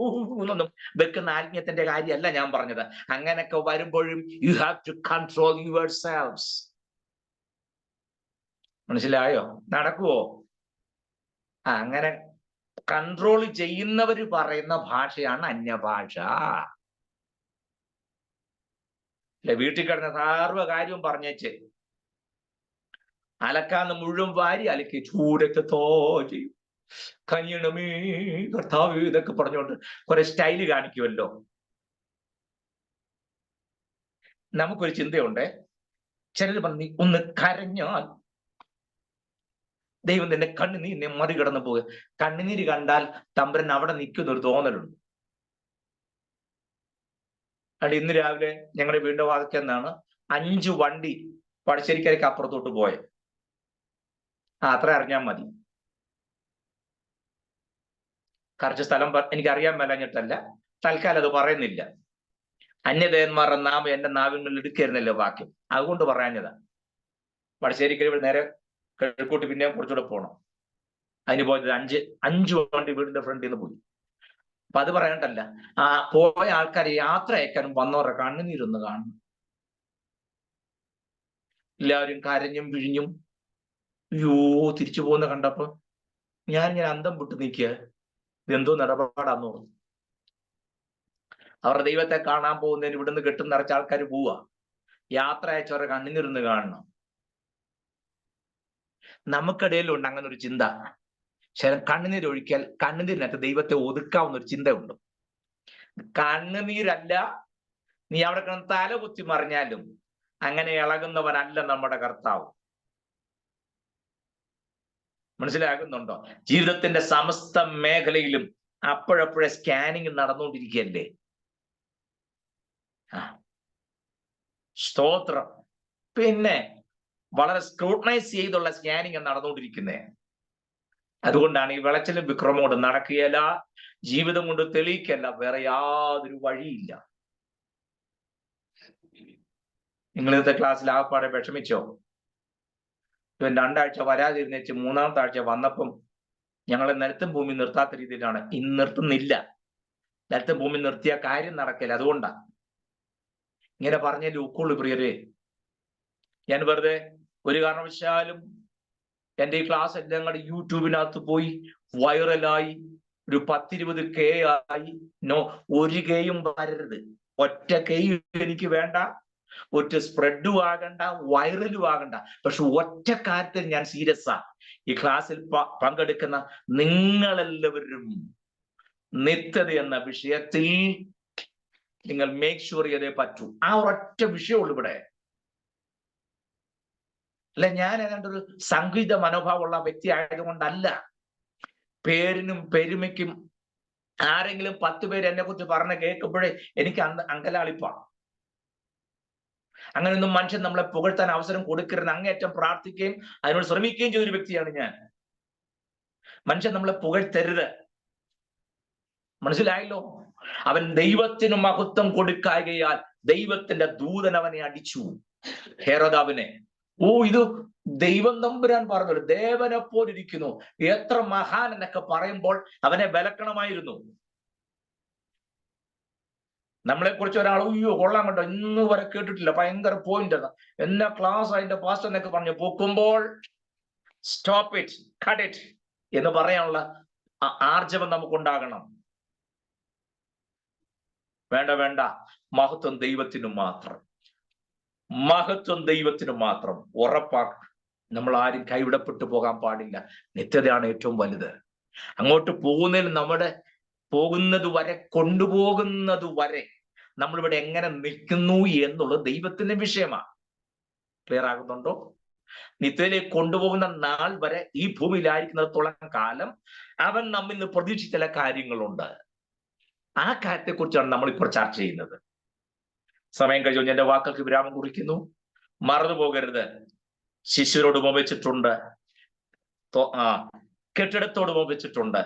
വെക്കുന്ന ആത്മീയത്തിന്റെ കാര്യമല്ല ഞാൻ പറഞ്ഞത്. അങ്ങനെയൊക്കെ വരുമ്പോഴും you have to control your selfs. മനസ്സിലായോ? നടക്കുവോ? അങ്ങനെ കൺട്രോൾ ചെയ്യുന്നവര് പറയുന്ന ഭാഷയാണ് അന്യഭാഷ. അല്ലെ, വീട്ടിൽ കിടന്ന സർവ്വ കാര്യവും പറഞ്ഞേച്ച് അലക്കാന്ന് മുഴുവൻ വാരി അലക്കി ചൂടൊക്കെ ചെയ്യും. കനിയണമേ കർത്താവ് ഇതൊക്കെ പറഞ്ഞുകൊണ്ട് കുറെ സ്റ്റൈല് കാണിക്കുമല്ലോ. നമുക്കൊരു ചിന്തയുണ്ട്. ചിലർ പറഞ്ഞു ഒന്ന് കരഞ്ഞാൽ ദൈവം നിന്റെ കണ്ണുനീരിനെ മറികടന്നു പോകുക. കണ്ണുനീര് കണ്ടാൽ തമ്പുരൻ അവിടെ നിൽക്കുന്ന ഒരു തോന്നലുണ്ട്. അത് ഇന്ന് രാവിലെ ഞങ്ങളുടെ വീടിന്റെ വാതിൽക്കൽ നിന്നാണ് 5 വണ്ടി പടശ്ശേരിക്കരയ്ക്ക് അപ്പുറത്തോട്ട് പോയത്. അത്ര അറിഞ്ഞാൽ മതി. കറക്റ്റ് സ്ഥലം എനിക്കറിയാൻ മേലഞ്ഞിട്ടല്ല, തൽക്കാലം അത് പറയുന്നില്ല. അന്യദേവന്മാരുടെ നാമം എന്റെ നാവിൽ എടുക്കരുന്നല്ലോ വാക്യം, അതുകൊണ്ട് പറയാഞ്ഞതാ. പടശ്ശേരിക്കര നേരെ കിഴക്കോട്ട് പിന്നെ കുറച്ചുകൂടെ പോകണം. അതിന് പോയത് 5 വണ്ടി വീടിന്റെ ഫ്രണ്ടിൽ നിന്ന് പോയി. അപ്പൊ അത് പറയണ്ടല്ല, ആ പോയ ആൾക്കാരെ യാത്ര അയക്കാനും വന്നവരുടെ കണ്ണുനീരൊന്ന് കാണും. എല്ലാവരും കരഞ്ഞും പിഴിഞ്ഞും അയ്യോ തിരിച്ചു പോകുന്ന കണ്ടപ്പോ ഞാൻ അന്തം വിട്ട് നിൽക്കുക. ഇതെന്തോ നിലപാടാന്ന് പറഞ്ഞു. അവരുടെ ദൈവത്തെ കാണാൻ പോകുന്നതിന് ഇവിടുന്ന് കെട്ടും നിറച്ച ആൾക്കാർ പോവാ. യാത്ര അയച്ചവരുടെ കണ്ണുനീരൊന്ന് കാണണം. നമുക്കിടയിലുണ്ട് അങ്ങനെ ഒരു ചിന്ത. ശരി, കണ്ണുനീര് ഒഴിക്കാൽ കണ്ണുനീരിനകത്ത് ദൈവത്തെ ഒതുക്കാവുന്ന ഒരു ചിന്തയുണ്ട്. കണ്ണുനീരല്ല, നീ അവിടെ കിടന്ന് തല കുത്തി മറിഞ്ഞാലും അങ്ങനെ ഇളകുന്നവനല്ല നമ്മുടെ കർത്താവ്. മനസ്സിലാകുന്നുണ്ടോ? ജീവിതത്തിന്റെ സമസ്ത മേഖലയിലും അപ്പോഴപ്പോഴെ സ്കാനിങ് നടന്നുകൊണ്ടിരിക്കുകയല്ലേ. സ്തോത്രം. പിന്നെ വളരെ സ്ക്രൂട്ടനൈസ് ചെയ്തുള്ള സ്കാനിങ് നടന്നുകൊണ്ടിരിക്കുന്നേ. അതുകൊണ്ടാണ് ഈ വിളച്ചിലും വിക്രമോട് നടക്കുകയല്ല, ജീവിതം കൊണ്ട് തെളിയിക്കല്ല, വേറെ യാതൊരു വഴിയില്ല. നിങ്ങൾ ഇന്നത്തെ ക്ലാസ്സിൽ ആപ്പാടെ വിഷമിച്ചോ? 2 ആഴ്ച വരാതിരുന്നേച്ച് 3-ാമത്തെ ആഴ്ച വന്നപ്പം ഞങ്ങളെ നിലത്തും ഭൂമി നിർത്താത്ത രീതിയിലാണ്. ഇന്ന് നിർത്തുന്നില്ല. നിലത്തും ഭൂമി നിർത്തിയ കാര്യം നടക്കില്ല. അതുകൊണ്ടാ ഇങ്ങനെ പറഞ്ഞാൽ ഉക്കുള്ളു പ്രിയരെ. ഞാൻ വെറുതെ ഒരു കാരണവശാലും എൻ്റെ ഈ ക്ലാസ് എല്ലാം ഞങ്ങളുടെ യൂട്യൂബിനകത്ത് പോയി വൈറലായി ഒരു 10-20K ആയി. നോ, 1 Kയും വരരുത്. ഒറ്റ കെയും എനിക്ക് വേണ്ട, ഒറ്റ സ്പ്രെഡും ആകണ്ട, വൈറലും ആകണ്ട. പക്ഷെ ഒറ്റ കാര്യത്തിൽ ഞാൻ സീരിയസാ. ഈ ക്ലാസ്സിൽ പങ്കെടുക്കുന്ന നിങ്ങളെല്ലാവരും നിത്യത എന്ന വിഷയത്തിൽ നിങ്ങൾ മേക്ക് ഷുവർ ചെയ്തേ പറ്റൂ. ആ ഒരൊറ്റ വിഷയമുള്ളൂ ഇവിടെ. അല്ല, ഞാൻ ഏതാണ്ട് ഒരു സംഗീത മനോഭാവമുള്ള വ്യക്തി ആയതുകൊണ്ടല്ല. പേരിനും പെരുമയ്ക്കും ആരെങ്കിലും 10 പേര് എന്നെ കുറിച്ച് പറഞ്ഞ് കേൾക്കുമ്പോഴേ എനിക്ക് അങ്കലാളിപ്പാണ്. അങ്ങനെയൊന്നും മനുഷ്യൻ നമ്മളെ പുകഴ്ത്താൻ അവസരം കൊടുക്കരുത്. അങ്ങേയറ്റം പ്രാർത്ഥിക്കുകയും അതിനോട് ശ്രമിക്കുകയും ചെയ്തൊരു വ്യക്തിയാണ് ഞാൻ. മനുഷ്യൻ നമ്മളെ പുകഴ്ത്തരുത്. മനസ്സിലായല്ലോ? അവൻ ദൈവത്തിന് മഹത്വം കൊടുക്കായകയാൽ ദൈവത്തിന്റെ ദൂതൻ അവനെ അടിച്ചു, ഹെരോദാവിനെ. ഇത് ദൈവം തമ്പുരാൻ പറഞ്ഞൊരു ദേവനെ പോലിരിക്കുന്നു, എത്ര മഹാൻ എന്നൊക്കെ പറയുമ്പോൾ അവനെ വിലക്കണമായിരുന്നു. നമ്മളെ കുറിച്ച് ഒരാൾ അയ്യോ കൊള്ളാൻ കണ്ടോ, ഇന്ന് വരെ കേട്ടിട്ടില്ല, ഭയങ്കര പോയിന്റ് എന്നാ ക്ലാസ് അതിന്റെ പാസ്റ്റ് എന്നൊക്കെ പറഞ്ഞു പൊക്കുമ്പോൾ സ്റ്റോപ്പ് ഇറ്റ്, കട്ട് ഇറ്റ് എന്ന് പറയാനുള്ള ആർജവം നമുക്കുണ്ടാകണം. വേണ്ട വേണ്ട, മഹത്വം ദൈവത്തിനു മാത്രം, മഹത്വം ദൈവത്തിനു മാത്രം. ഉറപ്പാക്കണം. നമ്മൾ ആരും കൈവിടപ്പെട്ടു പോകാൻ പാടില്ല. നിത്യതയാണ് ഏറ്റവും വലുത്. അങ്ങോട്ട് പോകുന്നതിൽ നമ്മുടെ പോകുന്നത് വരെ, കൊണ്ടുപോകുന്നത് വരെ നമ്മളിവിടെ എങ്ങനെ നിൽക്കുന്നു എന്നുള്ളത് ദൈവത്തിന്റെ വിഷയമാണ്. ക്ലിയർ ആകുന്നുണ്ടോ? നിത്യയിലേക്ക് കൊണ്ടുപോകുന്ന നാൾ വരെ ഈ ഭൂമിയിലായിരിക്കുന്നിടത്തോളം കാലം അവൻ നമ്മിൽ നിന്ന് പ്രതീക്ഷിച്ച ചില കാര്യങ്ങളുണ്ട്. ആ കാര്യത്തെക്കുറിച്ചാണ് നമ്മൾ ഇപ്പോൾ ചർച്ച ചെയ്യുന്നത്. സമയം കഴിഞ്ഞു, എന്റെ വാക്കുകൾക്ക് വിരാമം കുറിക്കുന്നു. മറന്നു പോകരുത്, ശിശുവിനോട് ഉപമിച്ചിട്ടുണ്ട്, കെട്ടിടത്തോട് ഉപമിച്ചിട്ടുണ്ട്,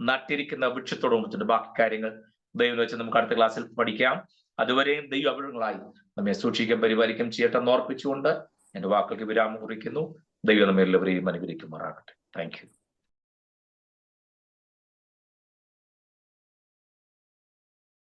നട്ടിരിക്കുന്ന വൃക്ഷത്തോട് ഉപമിച്ചിട്ടുണ്ട്. ബാക്കി കാര്യങ്ങൾ ദൈവം വെച്ച് നമുക്ക് അടുത്ത ക്ലാസ്സിൽ പഠിക്കാം. അതുവരെയും ദൈവ അവിടങ്ങളായി നമ്മെ സൂക്ഷിക്കും പരിപാലിക്കും ചെയ്യട്ടെ എന്ന് ഓർപ്പിച്ചുകൊണ്ട് എന്റെ വാക്കുകൾക്ക് വിരാമം കുറിക്കുന്നു. ദൈവം നമ്മെ എല്ലാവരെയും അനുഗ്രഹിക്കുമാറാകട്ടെ. Thank you.